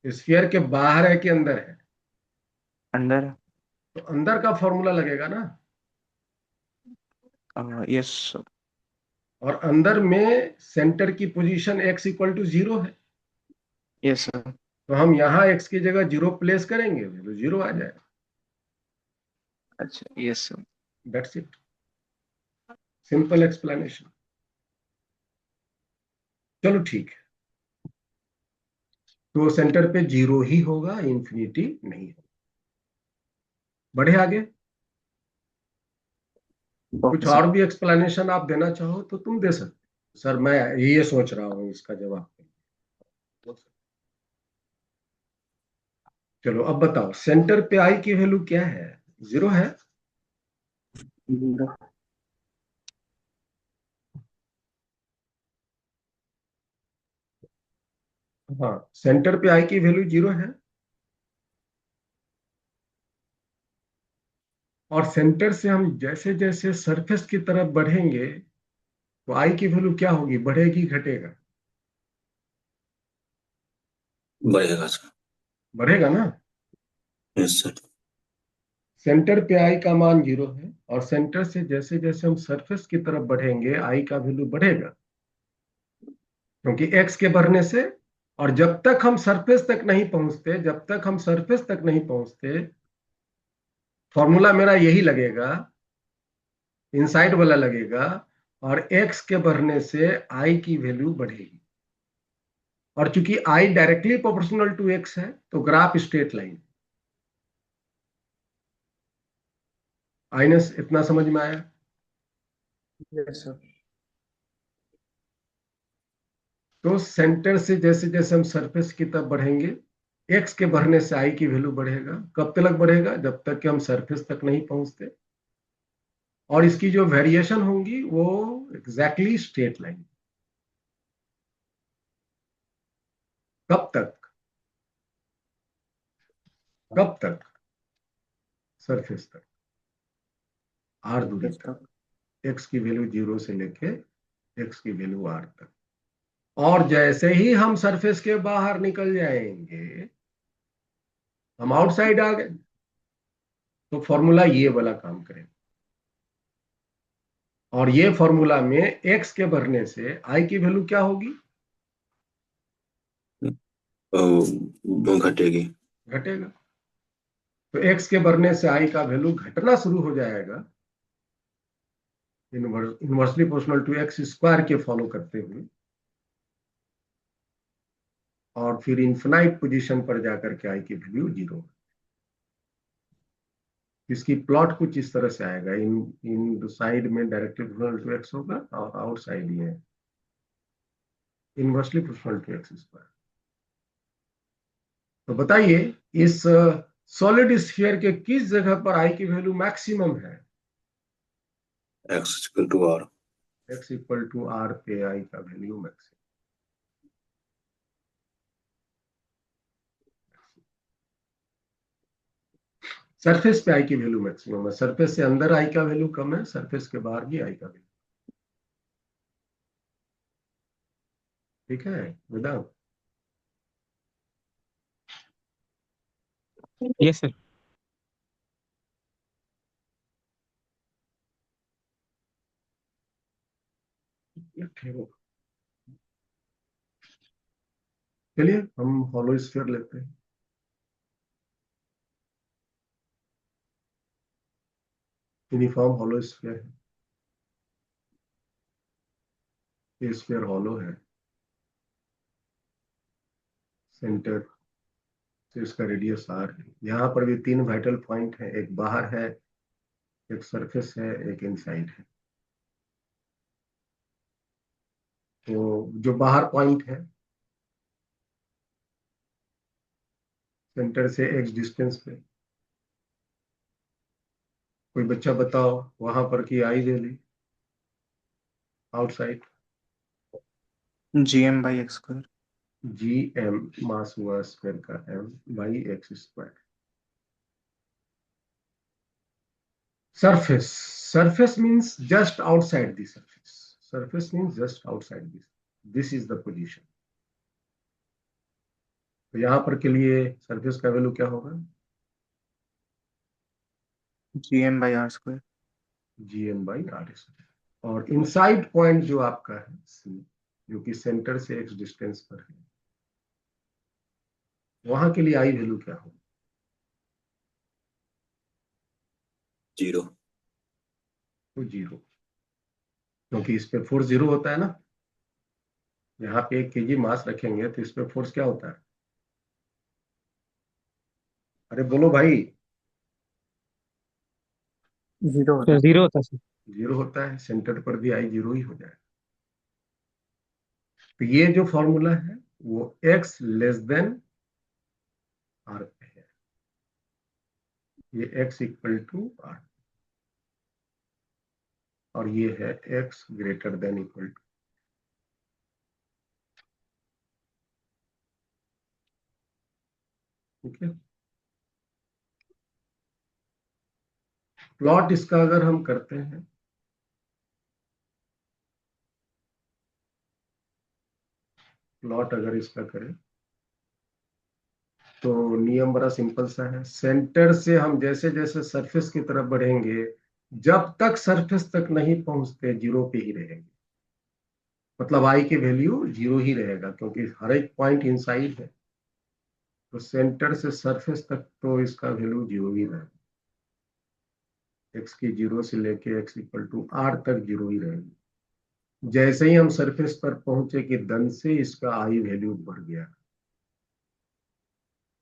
स्फीयर के बाहर है कि अंदर है। अंदर। तो अंदर का फॉर्मूला लगेगा ना। यस और अंदर में सेंटर की पोजीशन x इक्वल टू 0 है, यस सर। तो हम यहाँ x की जगह 0 प्लेस करेंगे तो 0 आ जाएगा। अच्छा yes sir. That's it, simple explanation. चलो ठीक है, तो सेंटर पे 0 ही होगा, इंफिनिटी नहीं होगा। बढ़े आगे। कुछ ओके सर। और भी एक्सप्लेनेशन आप देना चाहो तो तुम दे सकते हो। सर मैं ये सोच रहा हूँ इसका जवाब। चलो अब बताओ, सेंटर पे आई की वैल्यू क्या है? 0 है। हाँ, सेंटर पे आई की वैल्यू 0 है, और सेंटर से हम जैसे जैसे सरफेस की तरफ बढ़ेंगे तो आई की वैल्यू क्या होगी, बढ़ेगी घटेगा? बढ़ेगा सर। बढ़ेगा ना। Yes sir. सेंटर पे आई का मान 0 है, और सेंटर से जैसे जैसे हम सरफेस की तरफ बढ़ेंगे आई का वैल्यू बढ़ेगा, क्योंकि एक्स के बढ़ने से। और जब तक हम सरफेस तक नहीं पहुंचते, जब तक हम सरफेस तक नहीं पहुंचते, फॉर्मूला मेरा यही लगेगा, इनसाइड वाला लगेगा, और एक्स के बढ़ने से आई की वैल्यू बढ़ेगी। और चूंकि I directly proportional to X है तो ग्राफ स्ट्रेट लाइन। आइनस इतना समझ में आया? Yes sir. तो सेंटर से जैसे जैसे हम सरफेस की तरफ बढ़ेंगे, एक्स के बढ़ने से आई की वैल्यू बढ़ेगा। कब तक बढ़ेगा? जब तक कि हम सरफेस तक नहीं पहुंचते। और इसकी जो वेरिएशन होंगी वो एग्जैक्टली स्ट्रेट लाइन। कब तक? कब तक? सरफेस तक, आर दूरी यस तक। सर। एक्स की वैल्यू 0 से लेके एक्स की वैल्यू आर तक। और जैसे ही हम सरफेस के बाहर निकल जाएंगे, हम आउटसाइड आ गए, तो फॉर्मूला ये वाला काम करेगा। और ये फॉर्मूला में एक्स के बढ़ने से आई की वैल्यू क्या होगी? घटेगी। घटेगा। तो एक्स के बढ़ने से आई का वैल्यू घटना शुरू हो जाएगा, inversely proportional to X square के फॉलो करते हुए, और फिर इन्फिनाइट पोजीशन पर जाकर के आई की वैल्यू 0। इसकी प्लॉट कुछ इस तरह से आएगा, इन इन साइड में डायरेक्टली प्रोपोर्शनल टू एक्स होगा, और आउटसाइड ये inversely proportional to X square. तो बताइए, इस सॉलिड स्फीयर के किस जगह पर आई की वैल्यू मैक्सिमम है? X equal to R. X equal to R पे आई का वैल्यू मैक्सिमम। सरफेस पे आई की वैल्यू मैक्सिमम है। सरफेस से अंदर आई का वैल्यू कम है, सरफेस के बाहर भी आई का वैल्यू। ठीक है वेदांत? Yes sir. चलिए हम हॉलो स्फीयर लेते हैं। यूनिफॉर्म हॉलो स्फीयर है, ये स्फीयर हॉलो है। सेंटर से इसका रेडियस आर है। यहाँ पर भी 3 वाइटल पॉइंट है, एक बाहर है, एक सरफेस है, एक इनसाइड है। तो जो बाहर पॉइंट है, सेंटर से एक्स डिस्टेंस पे, कोई बच्चा बताओ वहां पर की I value outside. GM/x²। G M mass हुआ स्क्वायर का M by x square. Surface, surface means just outside the surface. Surface means just outside this is the position. तो यहाँ पर के लिए सरफेस का वैल्यू क्या होगा? GM/r²। G M by R square. और इनसाइड पॉइंट जो आपका है सी, जो कि सेंटर से एक्स डिस्टेंस पर है, वहां के लिए आई वैल्यू क्या होगी? 0। तो 0, क्योंकि इस पे फोर्स 0 होता है ना। यहाँ पे 1 kg मास रखेंगे तो इस पे फोर्स क्या होता है? अरे बोलो भाई। 0 होता तो है। 0 होता है सर। 0 होता है, सेंटर पर भी आई 0 ही हो जाए। तो ये जो फॉर्मूला है वो x लेस देन आर पे है, ये x इक्वल टू आर, और ये है x greater than equal to. ठीक है। प्लॉट इसका अगर हम करते हैं, प्लॉट अगर इसका करें तो नियम बड़ा सिंपल सा है। सेंटर से हम जैसे जैसे सरफेस की तरफ बढ़ेंगे, जब तक सरफेस तक नहीं पहुंचते 0 पे ही रहेंगे। मतलब आई की वैल्यू 0 ही रहेगा, क्योंकि हर एक पॉइंट इनसाइड है। तो सेंटर से सरफेस तक तो इसका वैल्यू 0 ही रहेगा। एक्स की 0 से लेके x इक्वल टू आर तक 0 ही रहेगी। जैसे ही हम सरफेस पर पहुंचे कि दन से इसका आई वैल्यू बढ़ गया,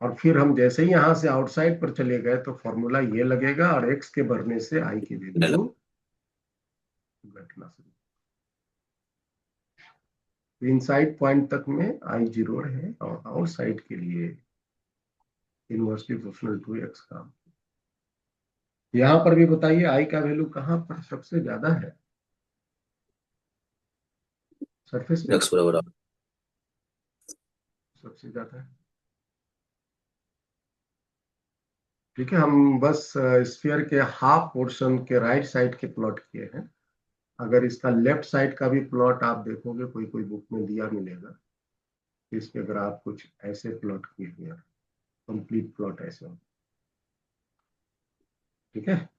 और फिर हम जैसे ही यहां से आउटसाइड पर चले गए तो फॉर्मूला ये लगेगा, और x के बढ़ने से आई की वैल्यू घटना शुरू। तो इनसाइड पॉइंट तक में आई 0 है, और आउटसाइड के लिए इनवर्सली प्रोपोर्शनल टू x का। यहां पर भी बताइए आई का वैल्यू कहां पर सबसे ज्यादा है? सरफेस पे x बराबर r। सबसे ज्यादा है। ठीक है, हम बस स्फीयर के हाफ पोर्शन के राइट साइड के प्लॉट किए हैं। अगर इसका लेफ्ट साइड का भी प्लॉट आप देखोगे, कोई कोई बुक में दिया मिलेगा, इसके अगर आप कुछ ऐसे प्लॉट किए हुए हैं, कंप्लीट प्लॉट ऐसे हो। ठीक है,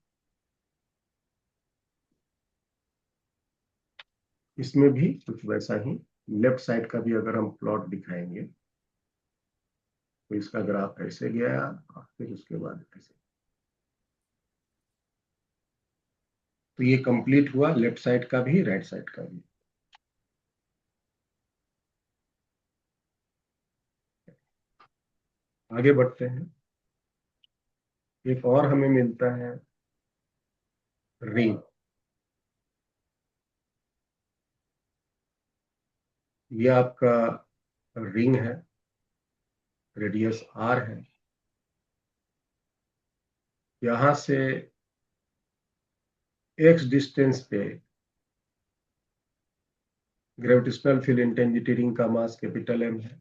इसमें भी कुछ वैसा ही लेफ्ट साइड का भी अगर हम प्लॉट दिखाएंगे तो इसका ग्राफ ऐसे गया, और फिर उसके बाद ऐसे। तो ये कंप्लीट हुआ लेफ्ट साइड का भी, राइट साइड का भी। आगे बढ़ते हैं। एक और हमें मिलता है रिंग। ये आपका रिंग है, रेडियस r है। यहां से x डिस्टेंस पे ग्रेविटेशनल फील्ड इंटेंसिटी रिंग का मास कैपिटल M है,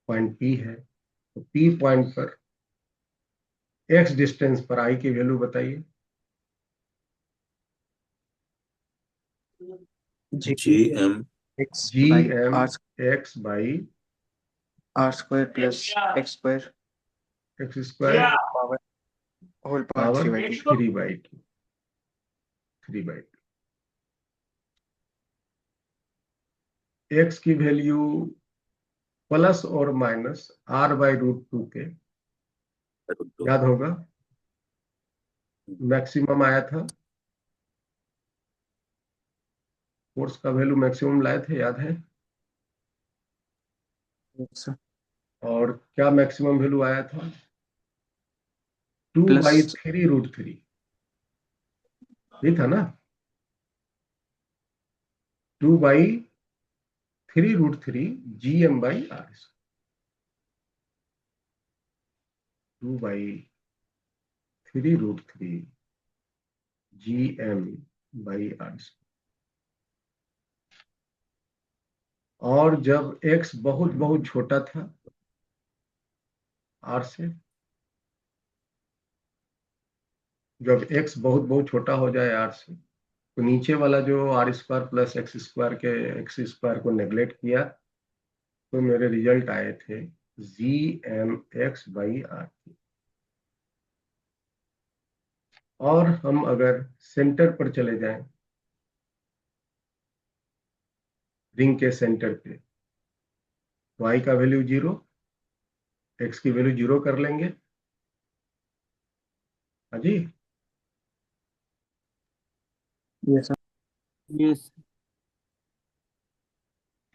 पॉइंट P है। तो P पॉइंट पर x डिस्टेंस पर I की वैल्यू बताइए। G m X G by M R X by R square plus X square X square power whole power power 3/2। 3/2, 3/2। X की वैल्यू प्लस और माइनस r/√2 के, याद होगा मैक्सिमम आया था, फोर्स का वैल्यू मैक्सिमम लाए थे, याद है? और क्या मैक्सिमम वैल्यू आया था? प्लस 2/3√3, ये था ना? 2/3√3 GM/r, 2/3√3 GM/r। और जब x बहुत बहुत छोटा था r से, जब x बहुत बहुत छोटा हो जाए r से, तो नीचे वाला जो r² प्लस एक्स स्क्वायर के एक्स स्क्वायर को नेग्लेक्ट किया, तो मेरे रिजल्ट आए थे GMx/r। और हम अगर सेंटर पर चले जाएं रिंग के सेंटर पे, तो आई का वैल्यू 0, एक्स की वैल्यू 0 कर लेंगे। हाँ जी, यस सर। यस।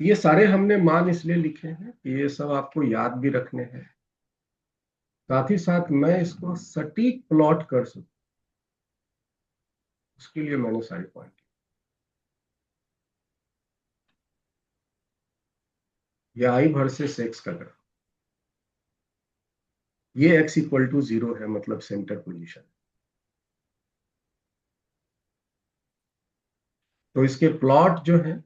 ये सारे हमने मान इसलिए लिखे हैं कि ये सब आपको याद भी रखने हैं, साथ ही साथ मैं इसको सटीक प्लॉट कर सकूं, उसके लिए मैंने सारे पॉइंट। ये आई वर्सेस एक्स का ग्राफ, ये x इक्वल टू 0 है, मतलब सेंटर पोजीशन। तो इसके प्लॉट जो है,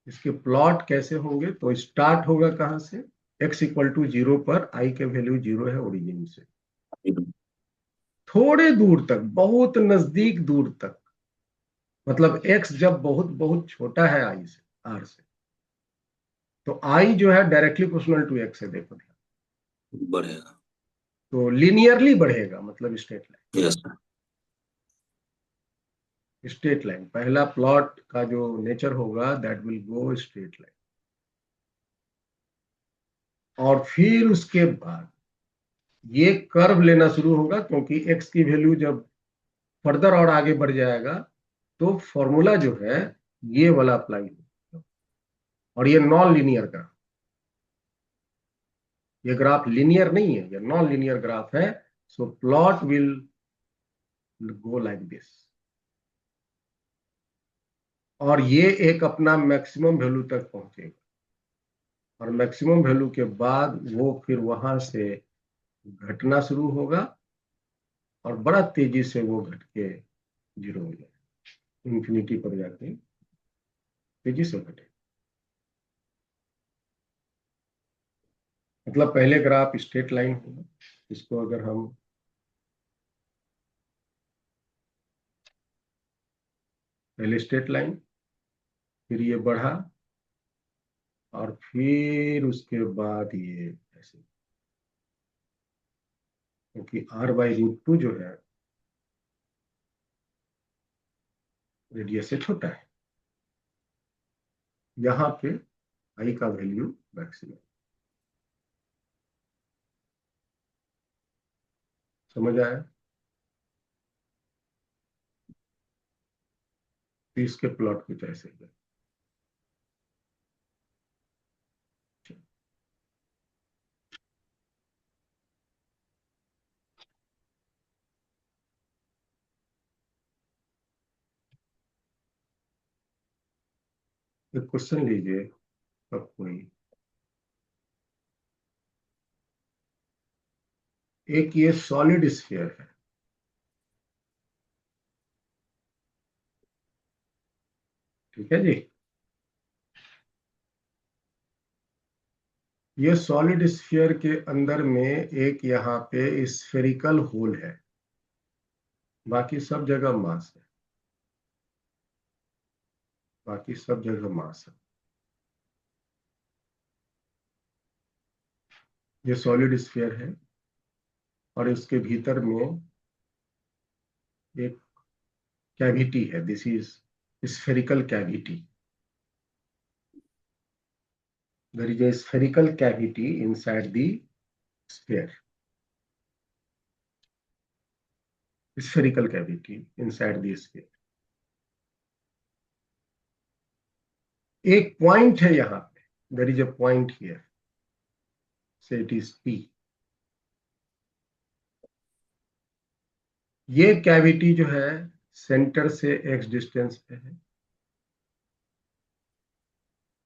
इसके प्लॉट कैसे होंगे, तो स्टार्ट होगा कहां से, x इक्वल टू 0 पर आई के वैल्यू 0 है ओरिजिन से, थोड़े दूर तक, बहुत नजदीक दूर तक, मतलब x जब बहुत बहुत छोटा है आई से, r से, तो आई जो है डायरेक्टली प्रोपोर्शनल टू x है, देखो बढ़ेगा। तो लिनियरली बढ़ेगा, मतलब straight line. Yes sir. Straight line पहला प्लॉट का जो नेचर होगा, that will go straight line. और फिर उसके बाद ये कर्व लेना शुरू होगा, क्योंकि x की वैल्यू जब फर्दर और आगे बढ़ जाएगा तो फॉर्मूला जो है ये वाला अप्लाई होगा, और ये नॉन लीनियर ग्राफ, ये ग्राफ लीनियर नहीं है, ये नॉन लीनियर ग्राफ है। So plot will go like this, और ये एक अपना मैक्सिमम वैल्यू तक पहुंचेगा, और मैक्सिमम वैल्यू के बाद वो फिर वहां से घटना शुरू होगा, और बड़ा तेजी से वो घट के 0 हो जाएगा, इंफिनिटी पर जाके तेजी से घटे। मतलब पहले ग्राफ स्ट्रेट लाइन होगा, इसको अगर हम पहले स्ट्रेट लाइन, फिर ये बढ़ा, और फिर उसके बाद ये ऐसे, क्योंकि r/√2 जो है रेडियस से छोटा है, यहाँ पे आई का वैल्यू मैक्सिमम। समझ आया? तो इसके प्लॉट कुछ ऐसे है। एक क्वेश्चन लीजिए अब कोई, एक ये सॉलिड स्फीयर है, ठीक है जी। ये सॉलिड स्फीयर के अंदर में एक यहाँ पे स्फेरिकल होल है, बाकी सब जगह मास है, बाकी सब जगह मास है। ये सॉलिड स्फीयर है, और इसके भीतर में एक कैविटी है, this is spherical cavity. there is a spherical cavity inside the sphere, spherical cavity inside the sphere। एक पॉइंट है यहाँ पे, there is a point here, say it is P। ये कैविटी जो है सेंटर से x डिस्टेंस पे है,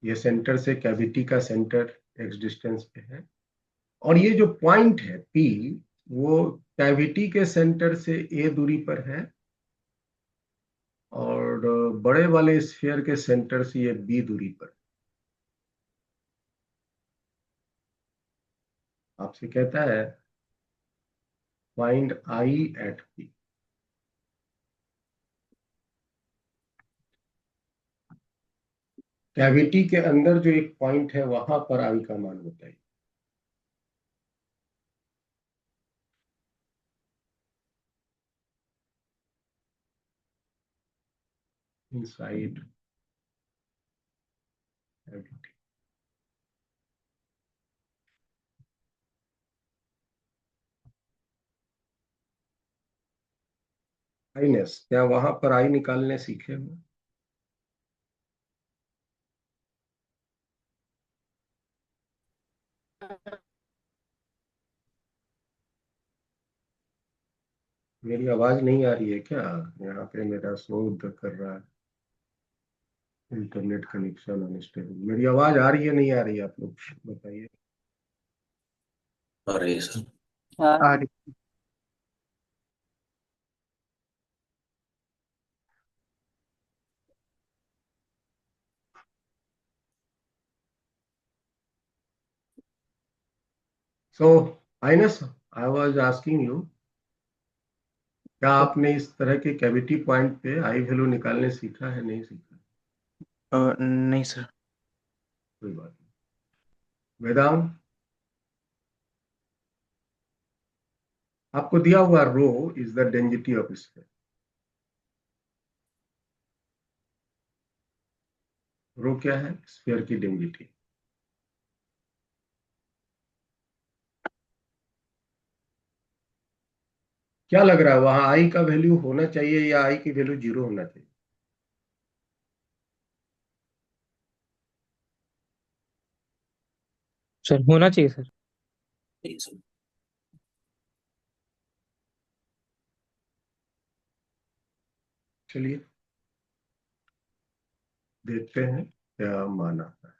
ये सेंटर से कैविटी का सेंटर x डिस्टेंस पे है, और ये जो पॉइंट है P, वो कैविटी के सेंटर से a दूरी पर है, और बड़े वाले स्फीयर के सेंटर से ये b दूरी पर। आपसे कहता है फाइंड i एट p। कैविटी के अंदर जो एक पॉइंट है वहां पर आई का मान बताइए। inside cavity. आईनेस, क्या वहां पर आई निकालने सीखे हो? मेरी आवाज नहीं आ रही है क्या? यहाँ पे मेरा शोध कर रहा है, इंटरनेट कनेक्शन अनस्टेबल। मेरी आवाज आ रही है नहीं आ रही है, आप लोग बताइए। अरे सर, आ रही। सो आइनस, आई वाज आस्किंग यू, क्या आपने इस तरह के कैविटी पॉइंट पे आई वैल्यू निकालने सीखा है, नहीं सीखा? नहीं सर। कोई बात नहीं। वेदांत, आपको दिया हुआ rho is the density of sphere. Rho क्या है? स्फीयर की डेंसिटी। क्या लग रहा है, वहां आई का वैल्यू होना चाहिए या आई की वैल्यू 0 होना चाहिए? सर होना चाहिए सर। नहीं सर। चलिए देखते हैं क्या माना है।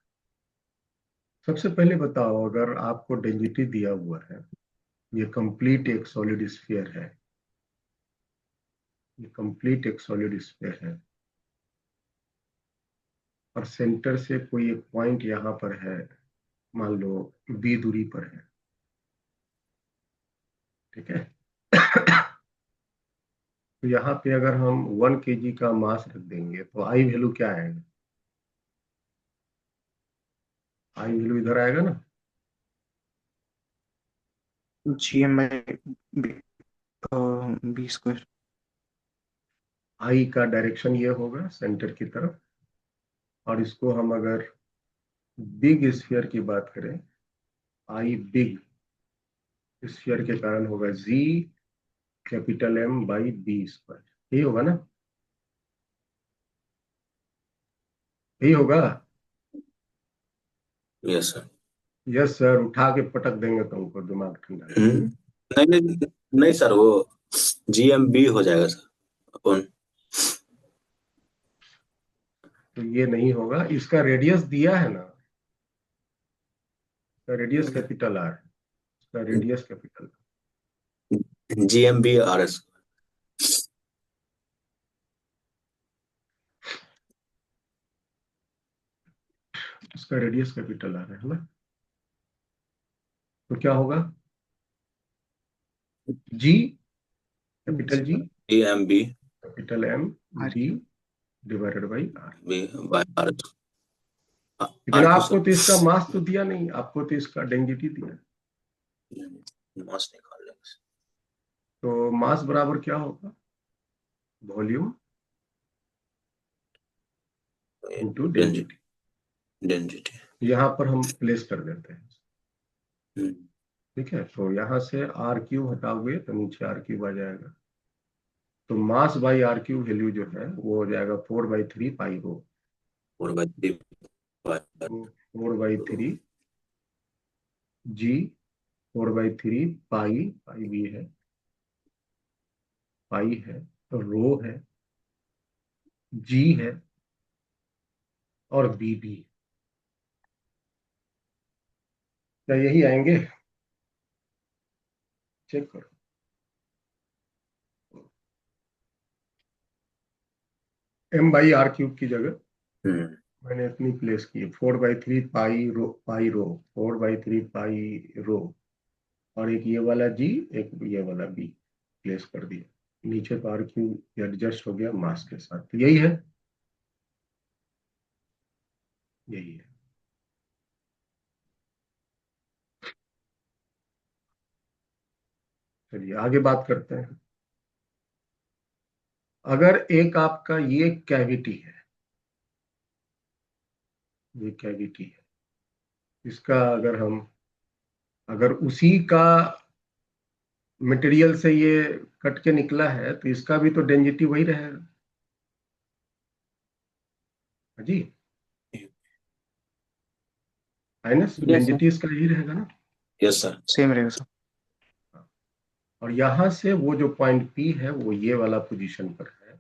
सबसे पहले बताओ, अगर आपको डेंसिटी दिया हुआ है, ये कंप्लीट एक सॉलिड स्फीयर है, ये कंप्लीट एक सॉलिड स्फीयर है, और सेंटर से कोई एक पॉइंट यहाँ पर है, मान लो बी दूरी पर है, ठीक है। तो यहाँ पे अगर हम 1 kg का मास रख देंगे तो आई वैल्यू क्या आएगा? आई वैल्यू इधर आएगा ना। GMI B square. आई का डायरेक्शन ये होगा सेंटर की तरफ, और इसको हम अगर बिग स्फीयर की बात करें, आई बिग स्फीयर के कारण होगा G capital M by B square. यही होगा ना, यही होगा। Yes sir. यस सर, उठा के पटक देंगे तुमको, दिमाग ठंडा कर। नहीं नहीं नहीं सर, वो GMB हो जाएगा सर अपन। तो ये नहीं होगा, इसका रेडियस दिया है ना, इसका रेडियस कैपिटल आर, इसका रेडियस कैपिटल, GMB RS। इसका रेडियस कैपिटल आर है ना। तो क्या होगा? G capital G GMB capital M R B Q. Divided by R. By RS। लेकिन RQ आपको सर। तो इसका मास तो दिया नहीं, आपको तो इसका डेंसिटी दिया। मास निकाल लेंगे सर। तो मास बराबर क्या होगा? Volume into density. डेंसिटी। यहाँ पर हम प्लेस कर देते हैं, हम्म। ठीक है। तो यहाँ से आर क्यू हटाओगे तो नीचे आर क्यूब आ जाएगा। तो mass by R cube value जो है वो हो जाएगा 4/3 पाई रो। 4/3 4/3 जी, 4/3 पाई, पाई भी है, पाई है, तो रो है, जी है, और बी भी है। क्या यही आएंगे? चेक करो। एम बाई आर क्यूब की जगह हम्म। मैंने इतनी प्लेस की, 4/3 पाई रो, पाई रो, 4/3 पाई रो, और एक ये वाला जी, एक ये वाला बी प्लेस कर दिया। नीचे तो आर क्यूब एडजस्ट हो गया मास के साथ। तो यही है, यही है। चलिए आगे बात करते हैं। अगर एक आपका ये कैविटी है, ये कैविटी है, इसका अगर उसी का मटेरियल से ये कट के निकला है तो इसका भी तो डेंसिटी वही रहेगा। हाँ जी, माइनस यस सर, डेंसिटी इसका यही रहेगा ना। Yes sir. सेम रहेगा सर। और यहां से वो जो पॉइंट पी है वो ये वाला पोजीशन पर है,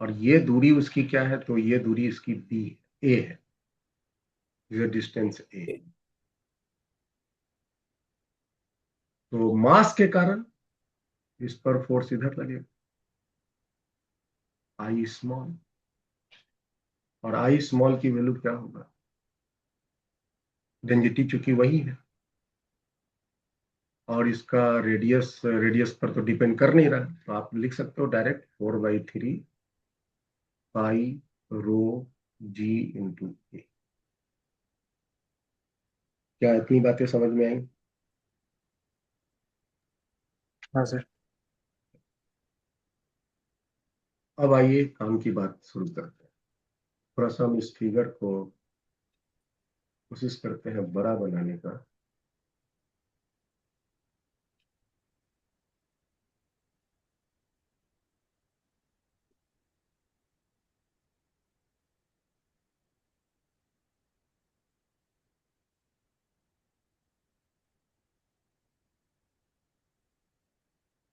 और ये दूरी उसकी क्या है, तो ये दूरी इसकी बी ए है, ये डिस्टेंस ए। तो मास के कारण इस पर फोर्स इधर लगेगा, आई स्मॉल, और आई स्मॉल की वैल्यू क्या होगा, डेंसिटी चूंकि वही है, और इसका रेडियस पर तो डिपेंड कर नहीं रहा, तो आप लिख सकते हो डायरेक्ट 4/3 पाई रो जी इंटू ए। क्या इतनी बातें समझ में आई? हाँ सर। अब आइए काम की बात शुरू करते हैं। थोड़ा सा हम इस फिगर को कोशिश करते हैं बड़ा बनाने का।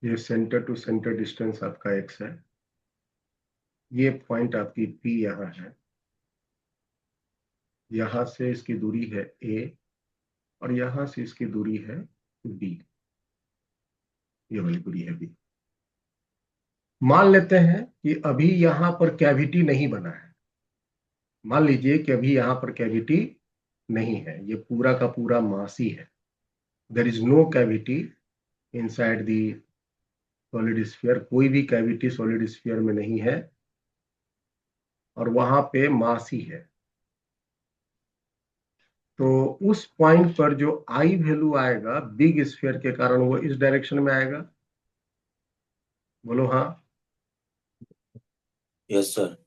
ये सेंटर टू सेंटर डिस्टेंस आपका एक्स है, ये पॉइंट आपकी पी यहाँ है, यहां से इसकी दूरी है ए, और यहां से इसकी दूरी है बी, ये वाली दूरी है बी। मान लेते हैं कि अभी यहां पर कैविटी नहीं बना है, मान लीजिए कि अभी यहां पर कैविटी नहीं है, ये पूरा का पूरा मास ही है, there is no cavity inside the solid sphere, कोई भी कैविटी सॉलिड स्फीयर में नहीं है, और वहां पे मास ही है। तो उस पॉइंट पर जो आई वैल्यू आएगा बिग स्फीयर के कारण, वो इस डायरेक्शन में आएगा, बोलो हाँ। Yes sir.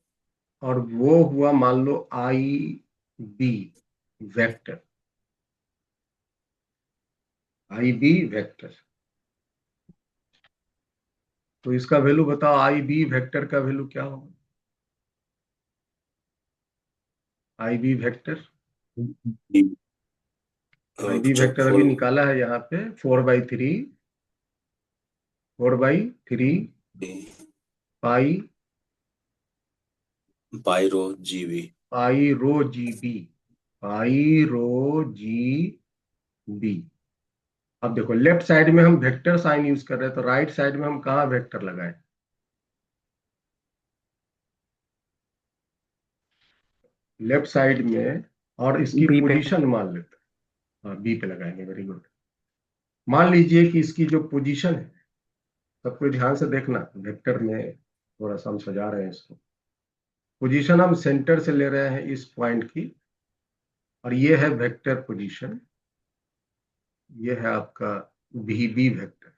और वो हुआ मान लो I B vector, I B vector. तो इसका वैल्यू बताओ, आई बी वेक्टर का वैल्यू क्या होगा, I B vector. I B अच्छा वेक्टर अभी 4 निकाला है यहाँ पे, 4/3 pi by rho G V. Pi rho G B, pi rho G B. अब देखो लेफ्ट साइड में हम वेक्टर साइन यूज कर रहे हैं, तो राइट साइड में हम कहाँ वेक्टर लगाए, लेफ्ट साइड में, और इसकी बी पे। पोजीशन मान लेते हैं, हाँ बी पे लगाएंगे, वेरी गुड। मान लीजिए कि इसकी जो पोजीशन है, सबको ध्यान से देखना, वेक्टर में थोड़ा सा हम सजा रहे हैं इसको। पोजीशन हम सेंटर से ले रहे हैं इस पॉइंट की, और ये है वेक्टर पोजीशन, ये है आपका वी बी वेक्टर,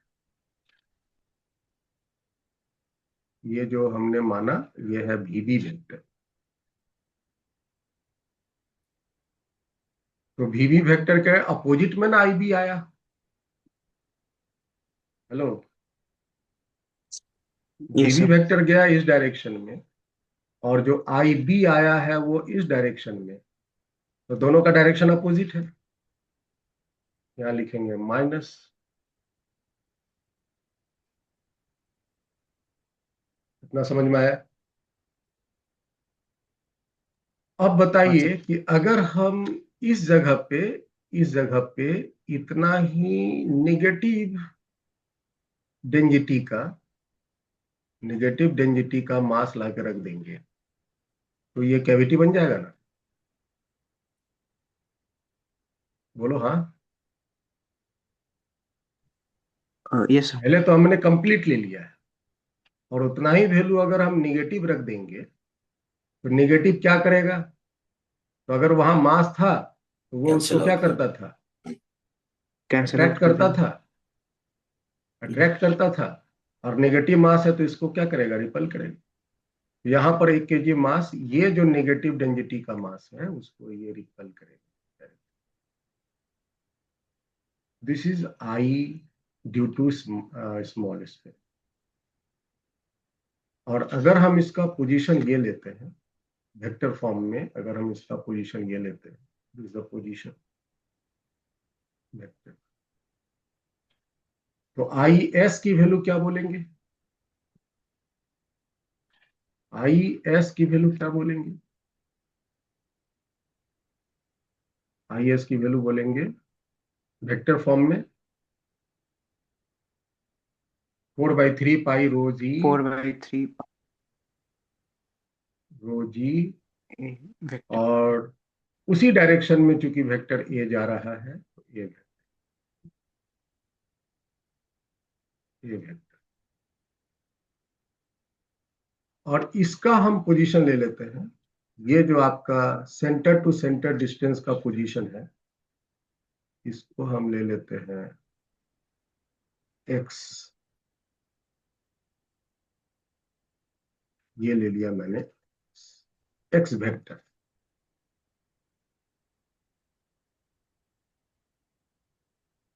ये जो हमने माना ये है वी बी वेक्टर। तो वी बी वेक्टर के अपोजिट में ना आई बी आया, hello, V yes B sir. Vector गया इस डायरेक्शन में, और जो आई बी आया है वो इस डायरेक्शन में, तो दोनों का डायरेक्शन अपोजिट है, यहाँ लिखेंगे माइनस। इतना समझ में आया? अब हाँ बताइए सर। कि अगर हम इस जगह पे इस जगह पे इतना ही निगेटिव डेंसिटी का मास ला के रख देंगे, तो ये कैविटी बन जाएगा ना, बोलो हाँ। Yes sir. पहले तो हमने कंप्लीट ले लिया है, और उतना ही वैल्यू अगर हम निगेटिव रख देंगे, तो निगेटिव क्या करेगा, तो अगर वहां मास था तो वो उसको कैंसिल क्या आउट कर। करता था, कैंसिल अट्रैक्ट आउट कर करता देंगे। था, अट्रैक्ट करता था। और नेगेटिव मास है तो इसको क्या करेगा, रिपल करेगा। यहाँ पर 1 kg मास, ये जो नेगेटिव डेंसिटी का मास है उसको ये रिपल करेगा। This is I due to small space. और अगर हम इसका पोजीशन ये लेते हैं वेक्टर फॉर्म में, अगर हम इसका पोजीशन ये लेते हैं, this is the position vector, तो आई एस की वैल्यू क्या बोलेंगे, आई एस की वैल्यू क्या बोलेंगे, आई एस की वैल्यू बोलेंगे वेक्टर फॉर्म में 4/3 पाई रो जी, 4/3 रो जी, वेक्टर। और उसी डायरेक्शन में चूंकि वेक्टर ए जा रहा है तो ए वेक्टर, और इसका हम पोजीशन ले लेते हैं, ये जो आपका सेंटर टू सेंटर डिस्टेंस का पोजीशन है, इसको हम ले लेते हैं एक्स, ये ले लिया मैंने एक्स वेक्टर,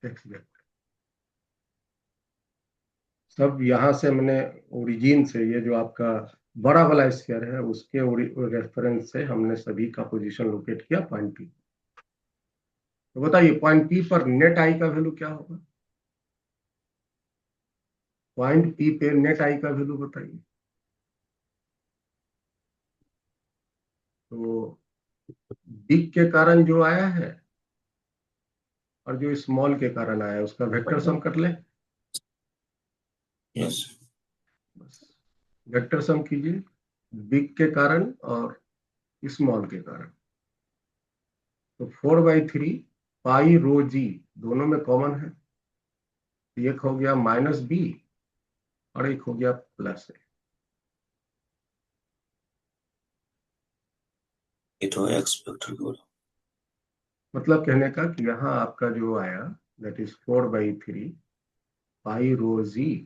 एक्स वेक्टर सब यहां से मैंने ओरिजिन से, ये जो आपका बड़ा वाला स्फीयर है उसके रेफरेंस से हमने सभी का पोजीशन लोकेट किया पॉइंट पी। तो बताइए पॉइंट पी पर नेट आई का वैल्यू क्या होगा, पॉइंट पी पे नेट आई का वैल्यू बताइए। तो बिग के कारण जो आया है और जो स्मॉल के कारण आया है उसका वेक्टर सम कर ले, यस बस वेक्टर सम कीजिए बिग के कारण और स्मॉल के कारण। तो 4/3 पाई रो जी दोनों में कॉमन है, एक हो गया माइनस बी और एक हो गया प्लस ए। ये तो एक्स वेक्टर को मतलब कहने का कि यहाँ आपका जो आया that is 4/3 pi rho G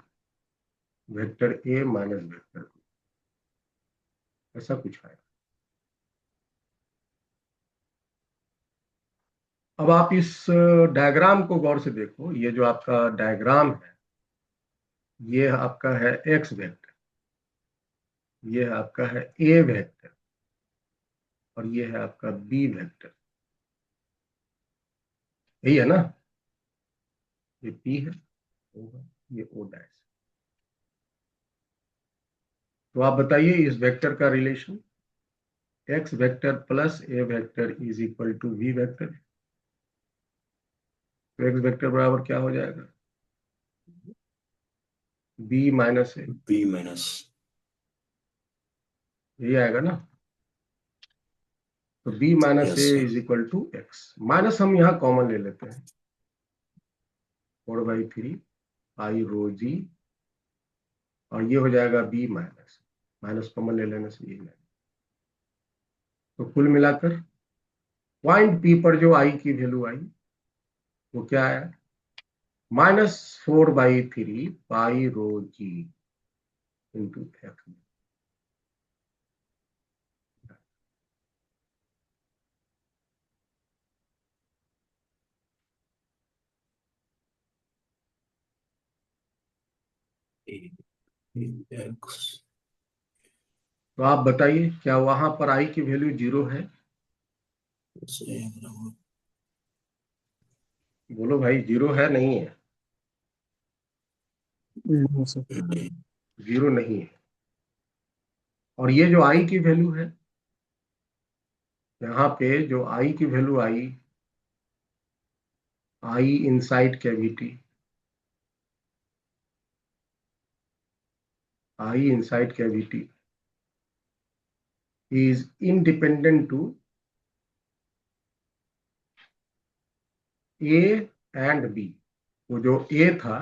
vector A minus vector B, ऐसा कुछ आया। अब आप इस डायग्राम को गौर से देखो, ये जो आपका डायग्राम है ये आपका है एक्स वेक्टर, ये आपका है ए वेक्टर, और ये है आपका बी वेक्टर, यही है ना, ये पी है, O है, ये ओ डैश। तो आप बताइए इस वेक्टर का relation, X vector plus A vector is equal to V vector. तो एक्स वेक्टर बराबर क्या हो जाएगा, B minus A, B minus यही आएगा ना। तो B minus A yes is equal to X, minus हम यहाँ कॉमन ले लेते हैं 4/3 पाई रो जी, और ये हो जाएगा बी माइनस, माइनस कॉमन ले लेने से ये है। तो कुल मिलाकर पॉइंट पी पर जो आई की वैल्यू आई वो क्या आया, -4/3 पाई रो जी इंटू एक्स। एक्स तो आप बताइए क्या वहां पर आई की वैल्यू 0 है, बोलो भाई 0 है नहीं है, नहीं सर। 0 नहीं है। और ये जो आई की वैल्यू है, यहाँ पे जो आई की वैल्यू आई, I inside cavity, I inside cavity is independent to A and B. वो जो ए था,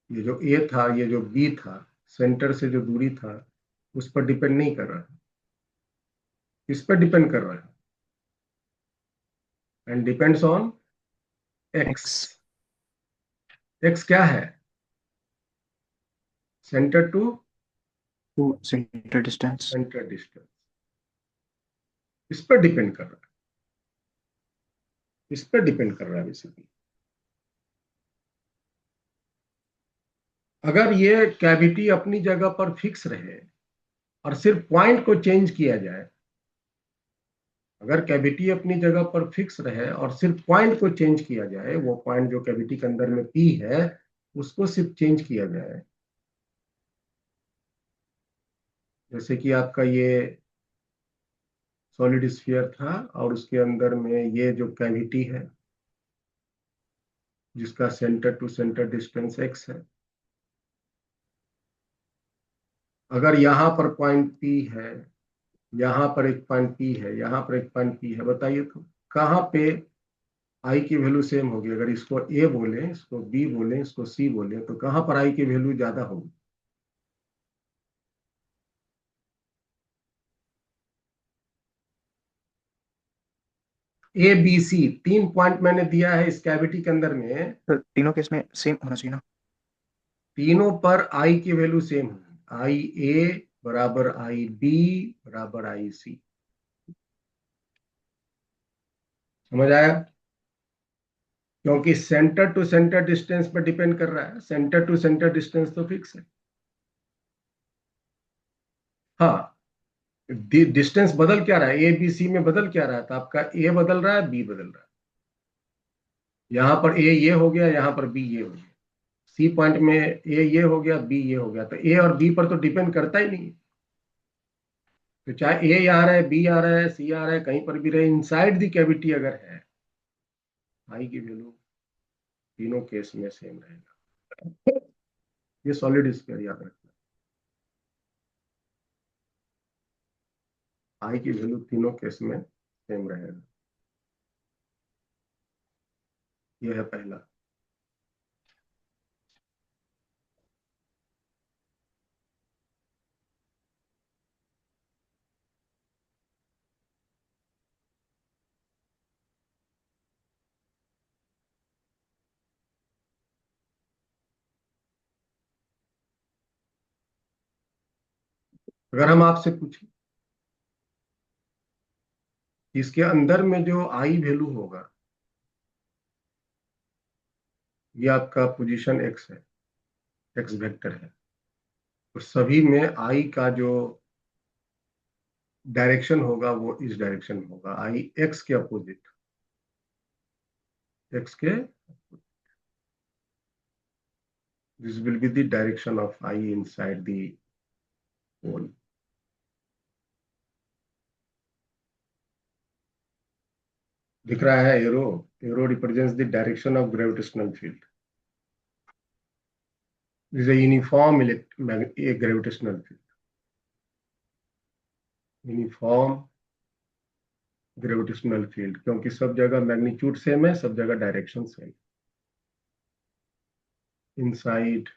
ये जो ए था, ये जो बी था, सेंटर से जो दूरी था उस पर डिपेंड नहीं कर रहा है, इस पर डिपेंड कर रहा है, and depends on X. X X क्या है, centre to centre distance. Centre distance, इस पर डिपेंड कर रहा है, इस पर डिपेंड कर रहा है बेसिकली। अगर ये कैविटी अपनी जगह पर फिक्स रहे और सिर्फ पॉइंट को चेंज किया जाए, अगर कैविटी अपनी जगह पर फिक्स रहे और सिर्फ पॉइंट को चेंज किया जाए, वो पॉइंट जो कैविटी के अंदर में पी है उसको सिर्फ चेंज किया जाए, जैसे कि आपका ये सॉलिड स्फीयर था और उसके अंदर में ये जो कैविटी है जिसका centre to centre distance x है, अगर यहाँ पर पॉइंट P है, यहाँ पर एक पॉइंट P है, यहाँ पर एक पॉइंट P है, बताइए तो कहाँ पे आई की वैल्यू सेम होगी? अगर इसको A बोले, इसको B बोले, इसको C बोले, तो कहाँ पर आई की वैल्यू ज्यादा होगी? ABC 3 पॉइंट मैंने दिया है इस कैविटी के अंदर में, तो तीनों केस में सेम होना चाहिए ना? तीनों पर आई की वैल्यू सेम है, आई ए बराबर आई बी बराबर आई सी। समझ आया? क्योंकि सेंटर टू सेंटर डिस्टेंस पर डिपेंड कर रहा है, सेंटर टू सेंटर डिस्टेंस तो फिक्स है। हाँ, डिस्टेंस बदल क्या रहा है, ए बी सी में बदल क्या रहा है? तो आपका ए बदल रहा है, बी बदल रहा है, यहाँ पर ए ये हो गया, यहाँ पर बी ये हो गया, सी पॉइंट में ए ये हो गया, बी ये हो गया, तो ए और बी पर तो डिपेंड करता ही नहीं है। तो चाहे ए आ रहा है, बी आ रहा है, सी आ रहा है, कहीं पर भी रहे, इनसाइड दी कैविटी अगर है, आई की वैल्यू तीनों केस में सेम रहेगा। ये सॉलिड स्फीयर याद रखना, आई की वैल्यू तीनों केस में सेम रहेगा। ये है पहला। अगर हम आपसे पूछें इसके अंदर में जो आई वैल्यू होगा, ये आपका पोजीशन एक्स है, एक्स वेक्टर है, तो सभी में आई का जो डायरेक्शन होगा वो इस डायरेक्शन में होगा, आई एक्स के अपोजिट, एक्स के, this will be the direction of I inside the hole. दिख रहा है arrow? Arrow represents the direction of gravitational field. This is uniform gravitational field, uniform gravitational field, क्योंकि सब जगह मैग्नीट्यूड सेम है, सब जगह डायरेक्शन सेम, इनसाइड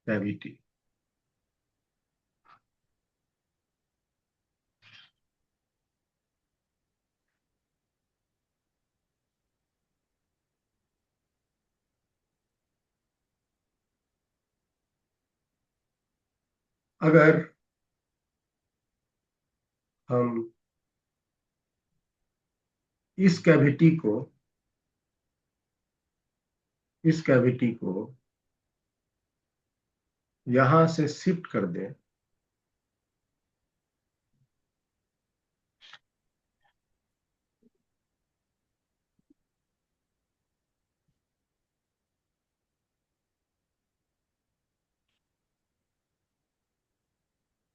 कैविटी। अगर हम इस कैविटी को, इस कैविटी को यहां से शिफ्ट कर दें,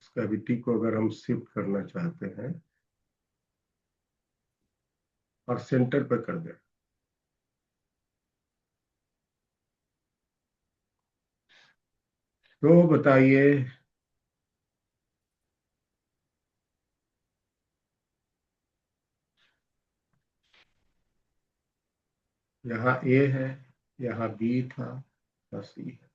इस कैविटी को अगर हम शिफ्ट करना चाहते हैं और सेंटर पे कर दें, तो बताइए यहाँ ए है, यहाँ बी था, यहाँ सी है,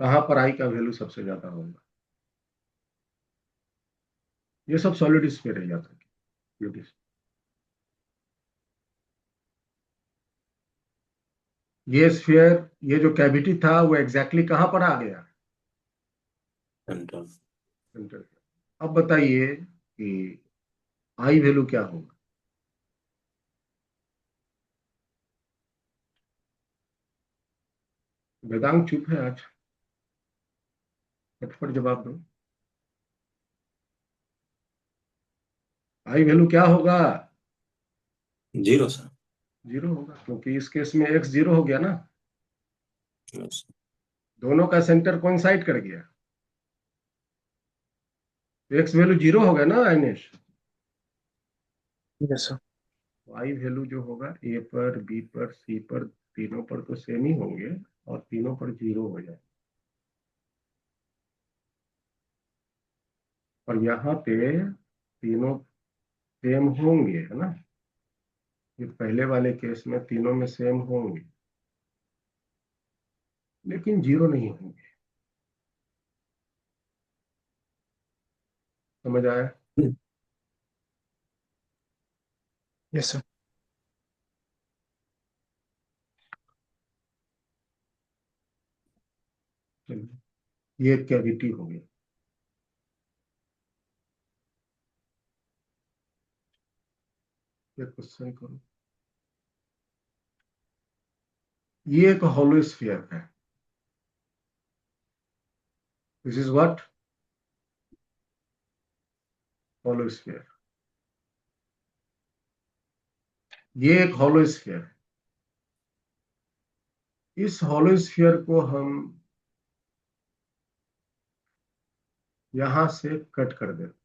कहाँ पर आई का वैल्यू सबसे ज्यादा होगा? ये सब सॉलिड स्फीयर है, याद रखिए। ये स्फीयर, ये जो कैविटी था वो एग्जैक्टली कहाँ पर आ गया? सेंटर। सेंटर। अब बताइए कि आई वैल्यू क्या होगा? वेदांत चुप है आज, फटफट जवाब दो। आई वैल्यू क्या होगा? 0 सर। 0 होगा, क्योंकि इस केस में एक्स 0 हो गया ना। यस। दोनों का सेंटर कोइंसाइड कर गया, तो एक्स वैल्यू 0 होगा ना Ainesh. Yes sir. I value जो होगा ए पर, बी पर, सी पर, तीनों पर तो सेम ही होंगे, और तीनों पर 0 हो जाए। और यहाँ पे तीनों सेम होंगे, है ना। ये पहले वाले केस में तीनों में सेम होंगे, लेकिन 0 नहीं होंगे। समझ आया? Yes sir. चलिए, ये कैविटी हो गया। ये क्वेश्चन करो। ये एक हॉलो स्फीयर है। This is what? Hollow sphere. ये एक हॉलो स्फीयर है। इस हॉलो स्फीयर को हम यहां से कट कर देते।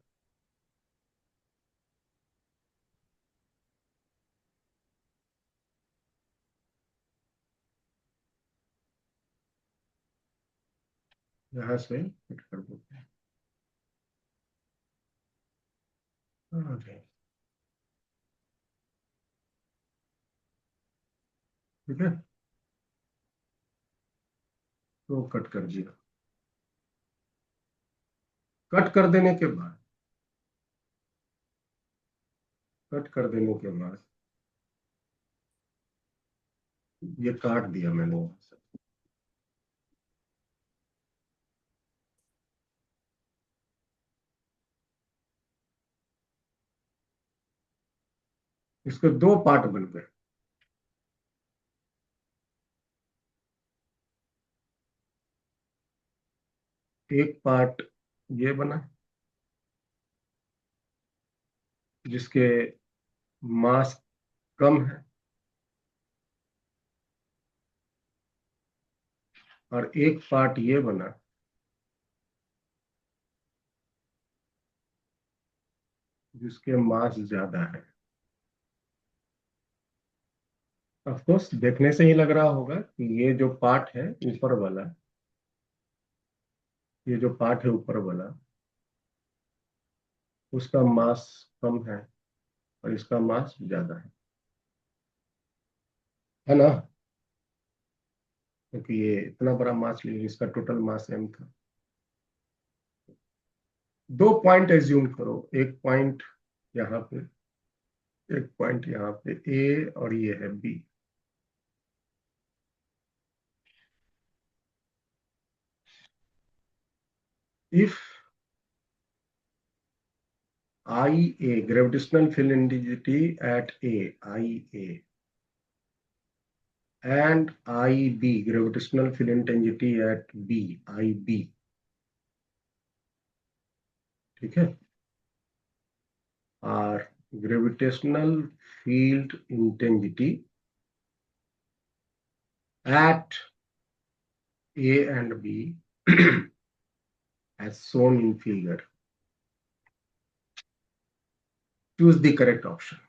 यहां से कट कर देते हैं। Okay, ठीक है, तो कट कर दिया। कट कर देने के बाद, कट कर देने के बाद ये काट दिया मैंने यहाँ से। इसके दो पार्ट बन गए। एक पार्ट ये बना, जिसके मास कम है, और एक पार्ट ये बना जिसके मास ज्यादा है। ऑफ कोर्स देखने से ही लग रहा होगा कि ये जो पार्ट है ऊपर वाला, ये जो पार्ट है ऊपर वाला, उसका मास कम है और इसका मास ज्यादा है ना। क्योंकि ये इतना बड़ा मास लिया, इसका टोटल मास m था। दो पॉइंट एज्यूम करो, एक पॉइंट यहाँ पे, एक पॉइंट यहाँ पे ए, और ये है B. If I A, gravitational field intensity at A, I A, and IB, gravitational field intensity at B, IB, ठीक है, और gravitational field intensity at A and B as shown in figure. Choose the correct option.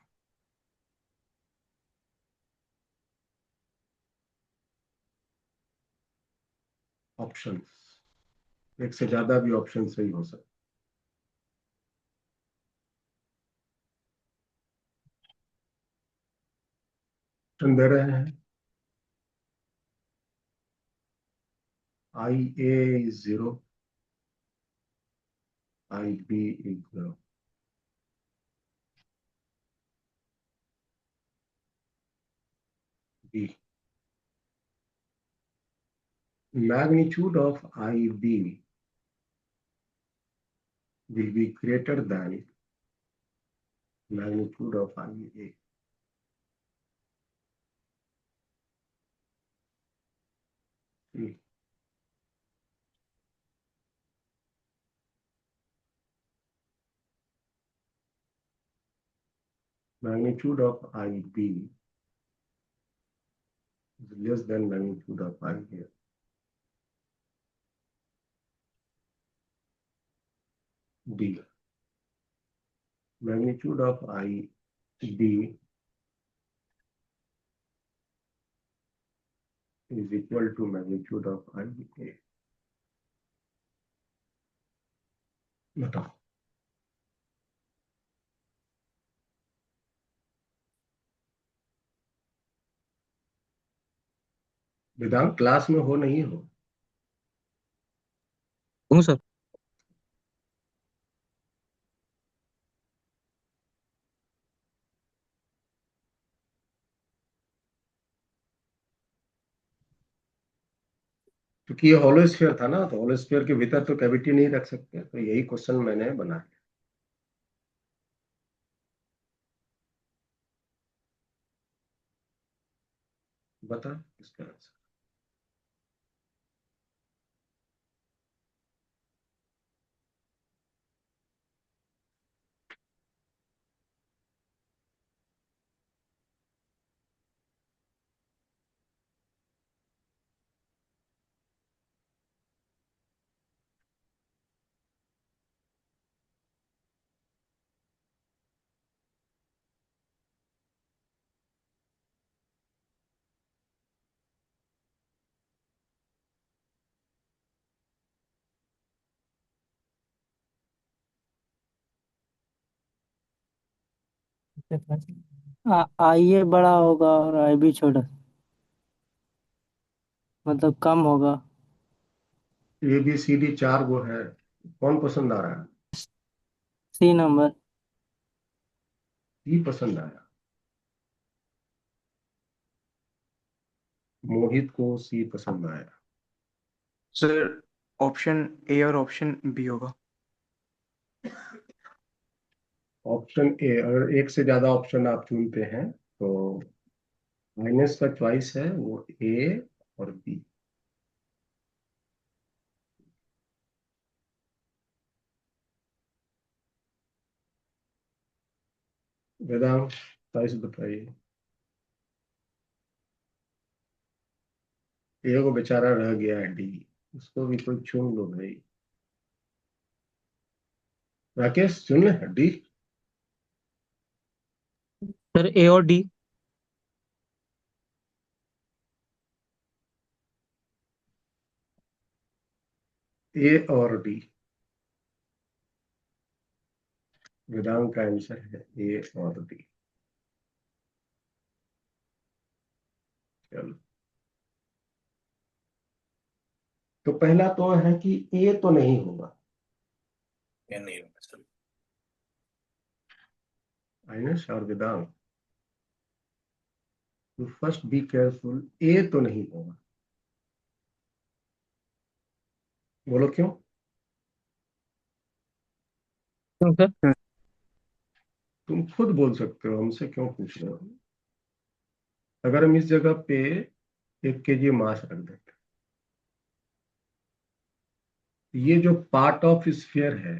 Options, एक से ज्यादा भी ऑप्शन सही हो सकता। ऑप्शन दे रहे हैं। IA is 0, IB is 0, B magnitude of IB will be greater than magnitude of IA. Magnitude of IB is less than magnitude of IA. D. Magnitude of IB is equal to magnitude of IA. बताओ। वेदांत क्लास में हो नहीं हो? हूँ सर। क्योंकि ये होलोस्फीयर था ना, तो होलोस्फीयर के भीतर तो कैविटी नहीं रख सकते, तो यही क्वेश्चन मैंने बनाया। बता इसका आंसर। आई ए बड़ा होगा और आई बी छोटा, मतलब कम होगा। ABCD 4 गो है, कौन पसंद आ रहा है? सी नंबर। ही पसंद आया। मोहित को सी पसंद आया। सर ऑप्शन ए और ऑप्शन बी होगा। ऑप्शन ए, अगर एक से ज्यादा ऑप्शन आप चुनते हैं तो माइनस का चॉइस है वो ए और बी। वेदांत चॉइस बताइए। ए को बेचारा रह गया है, डी, उसको भी कोई चुन लो भाई। राकेश चुन ले डी। सर ए और डी। ए और डी, वेदांत का आंसर है ए और डी। चलो, तो पहला तो है कि ए तो नहीं होगा। ये नहीं होगा सर। आइनस और वेदांत, तो फर्स्ट बी केयरफुल, ए तो नहीं होगा। बोलो क्यों? क्यों सर? तुम खुद बोल सकते हो, हमसे क्यों पूछ रहे हो? अगर हम इस जगह पे 1 kg मास रख देते, ये जो पार्ट ऑफ स्फीयर है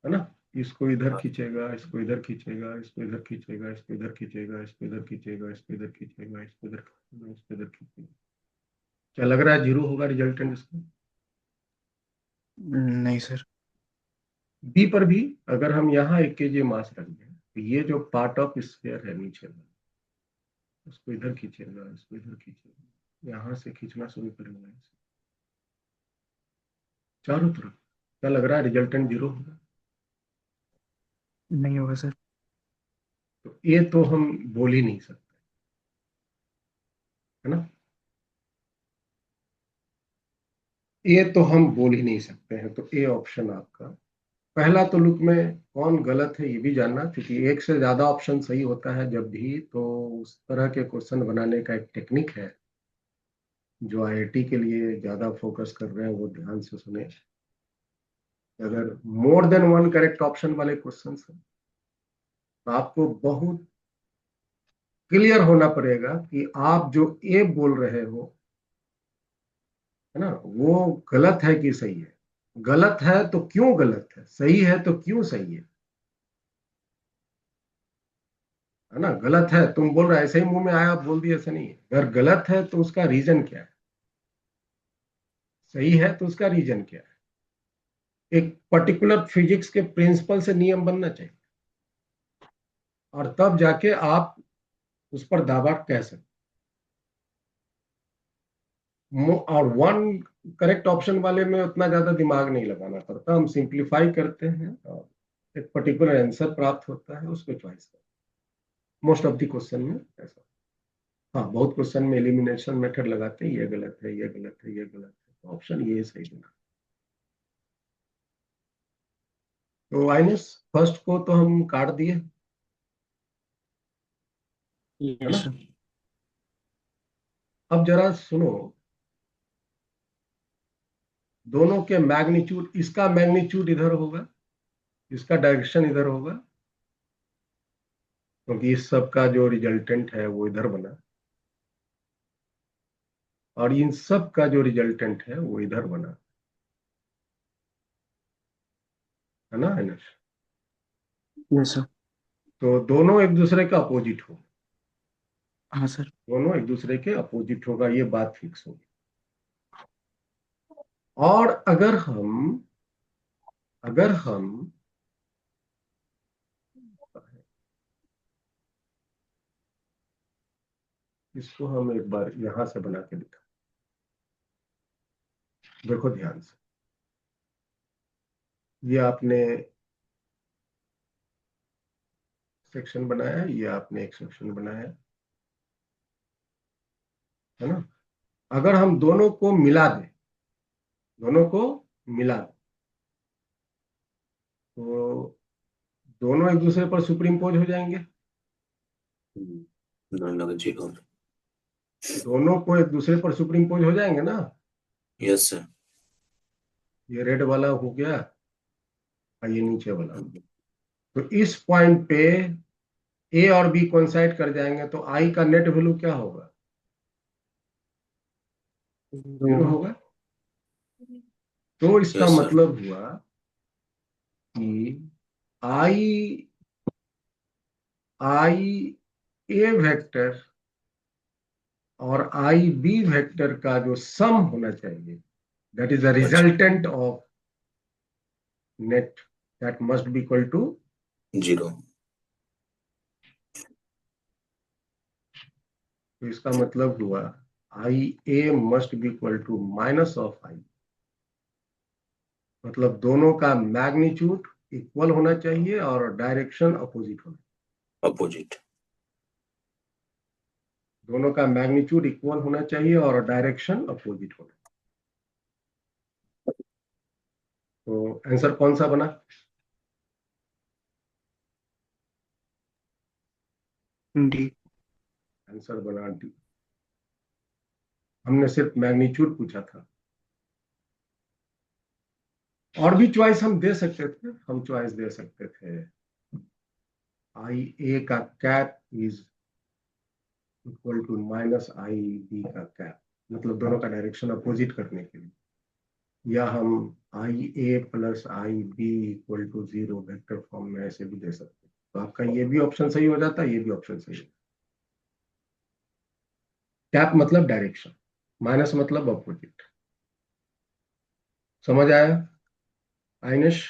ना, इसको इधर खींचेगा, इसको इधर खींचेगा, इसको इधर खींचेगा, इसको इधर खींचेगा, इसको इधर खींचेगा, इसको इधर खींचेगा, इसको इधर खींचेगा, इसको इधर खींचेगा। क्या लग रहा है जीरो होगा रिजल्टेंट इसका? नहीं सर। बी पर भी अगर हम यहाँ 1 kg मास रख दें, तो ये जो पार्ट ऑफ स्फीयर है नीचे में, उसको इधर खींचेगा, इसको इधर खींचेगा, यहाँ से खींचना शुरू करेगा इसे चारों तरफ। क्या लग रहा है रिजल्टेंट जीरो होगा? नहीं होगा सर। तो ये तो हम बोल ही नहीं सकते, है ना? ये तो हम बोल ही नहीं सकते हैं, तो ए ऑप्शन आपका पहला तो लुक में कौन गलत है ये भी जानना, क्योंकि एक से ज्यादा ऑप्शन सही होता है जब भी, तो उस तरह के क्वेश्चन बनाने का एक टेक्निक है। जो आईआईटी के लिए ज्यादा फोकस कर रहे हैं वो ध्यान से सुने। अगर more than one correct option वाले क्वेश्चन हैं तो आपको बहुत क्लियर होना पड़ेगा कि आप जो ए बोल रहे हो, है ना, वो गलत है कि सही है। गलत है तो क्यों गलत है, सही है तो क्यों सही है ना। गलत है तुम बोल रहे ऐसे ही मुंह में आया बोल दिया, ऐसा नहीं है। अगर गलत है तो उसका रीजन क्या है, सही है तो उसका रीजन क्या है। एक पर्टिकुलर फिजिक्स के प्रिंसिपल से नियम बनना चाहिए, और तब जाके आप उस पर दावा कह सकते। और वन करेक्ट ऑप्शन वाले में उतना ज्यादा दिमाग नहीं लगाना पड़ता, हम सिंप्लीफाई करते हैं और एक पर्टिकुलर आंसर प्राप्त होता है, उसको चॉइस करते हैं। मोस्ट ऑफ द क्वेश्चन में ऐसा। हाँ, बहुत क्वेश्चन में एलिमिनेशन मेथड लगाते हैं, ये गलत है, ये गलत है, ये गलत है, तो ऑप्शन ये सही देना। तो आइनस फर्स्ट को तो हम काट दिए, है यस ना। सर। अब जरा सुनो, दोनों के मैग्नीट्यूड, इसका मैग्नीट्यूड इधर होगा, इसका डायरेक्शन इधर होगा, क्योंकि इस सब का जो रिजल्टेंट है वो इधर बना, और इन सब का जो रिजल्टेंट है वो इधर बना, है ना आइनस। Yes sir. तो दोनों एक दूसरे का अपोजिट हो, हाँ सर। दोनों एक दूसरे के अपोजिट होगा, ये बात फिक्स होगी। और अगर हम इसको हम एक बार यहां से बना के दिखा, देखो ध्यान से। ये आपने सेक्शन बनाया है, ये आपने एक सेक्शन बनाया है ना। अगर हम दोनों को मिला दें, दोनों को मिला दें, तो दोनों एक दूसरे पर सुपरिम्पोज हो जाएंगे। दोनों जीरो। दोनों को एक दूसरे पर सुपरिम्पोज हो जाएंगे ना। Yes sir. ये रेड वाला हो गया और ये नीचे वाला हो गया। तो इस पॉइंट पे ए और बी कोइंसाइड कर जाएंगे, तो आई का नेट वैल्यू क्या होगा, जीरो होगा। तो इसका यस सर। मतलब हुआ कि आई आई ए वेक्टर और आई बी वेक्टर का जो सम होना चाहिए, दैट इज द अच्छा। Resultant of net, that must be equal to zero. तो इसका मतलब हुआ I A must be equal to minus of I, मतलब दोनों का मैग्नीट्यूड इक्वल होना चाहिए और डायरेक्शन अपोजिट होना अपोजिट। चाहिए। दोनों का मैग्नीट्यूड इक्वल होना चाहिए और डायरेक्शन अपोजिट होना चाहिए। तो आंसर कौन सा बना, डी। आंसर बना डी। हमने सिर्फ मैग्नीट्यूड पूछा था, और भी चॉइस हम दे सकते थे। हम चॉइस दे सकते थे आई ए का cap is equal to minus I B का कैप, मतलब दोनों का डायरेक्शन अपोजिट करने के लिए। या हम I A plus I B equal to zero vector form में ऐसे भी दे सकते हैं। तो आपका ये भी ऑप्शन सही हो जाता है, ये भी ऑप्शन सही है। कैप मतलब डायरेक्शन, माइनस मतलब अपोजिट। समझ आया आइनिश।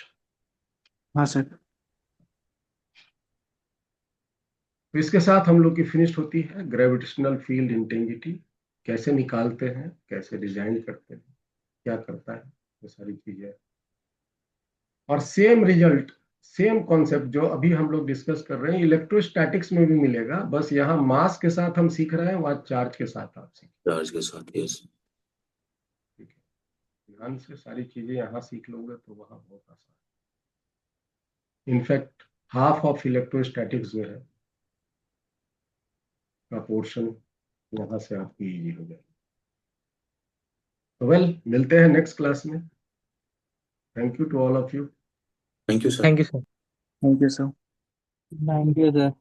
हाँ सर। तो इसके साथ हम लोग की फिनिश होती है ग्रेविटेशनल फील्ड इंटेंसिटी। कैसे निकालते हैं, कैसे डिजाइन करते हैं, क्या करता है, ये सारी चीजें। और सेम रिजल्ट, सेम कॉन्सेप्ट जो अभी हम लोग डिस्कस कर रहे हैं इलेक्ट्रोस्टैटिक्स में भी मिलेगा, बस यहाँ मास के साथ हम सीख रहे हैं, वहां चार्ज के साथ आप सीख। चार्ज के साथ। यस। ठीक है, ध्यान से सारी चीजें यहाँ सीख लोगे तो वहां बहुत आसान। इनफैक्ट हाफ ऑफ इलेक्ट्रोस्टैटिक्स जो है का पोर्शन यहाँ से आपकी इजी हो जाएगा। तो वेल, मिलते हैं नेक्स्ट क्लास में। Thank you to all of you. Thank you sir. Thank you sir. Thank you sir. Thank you sir.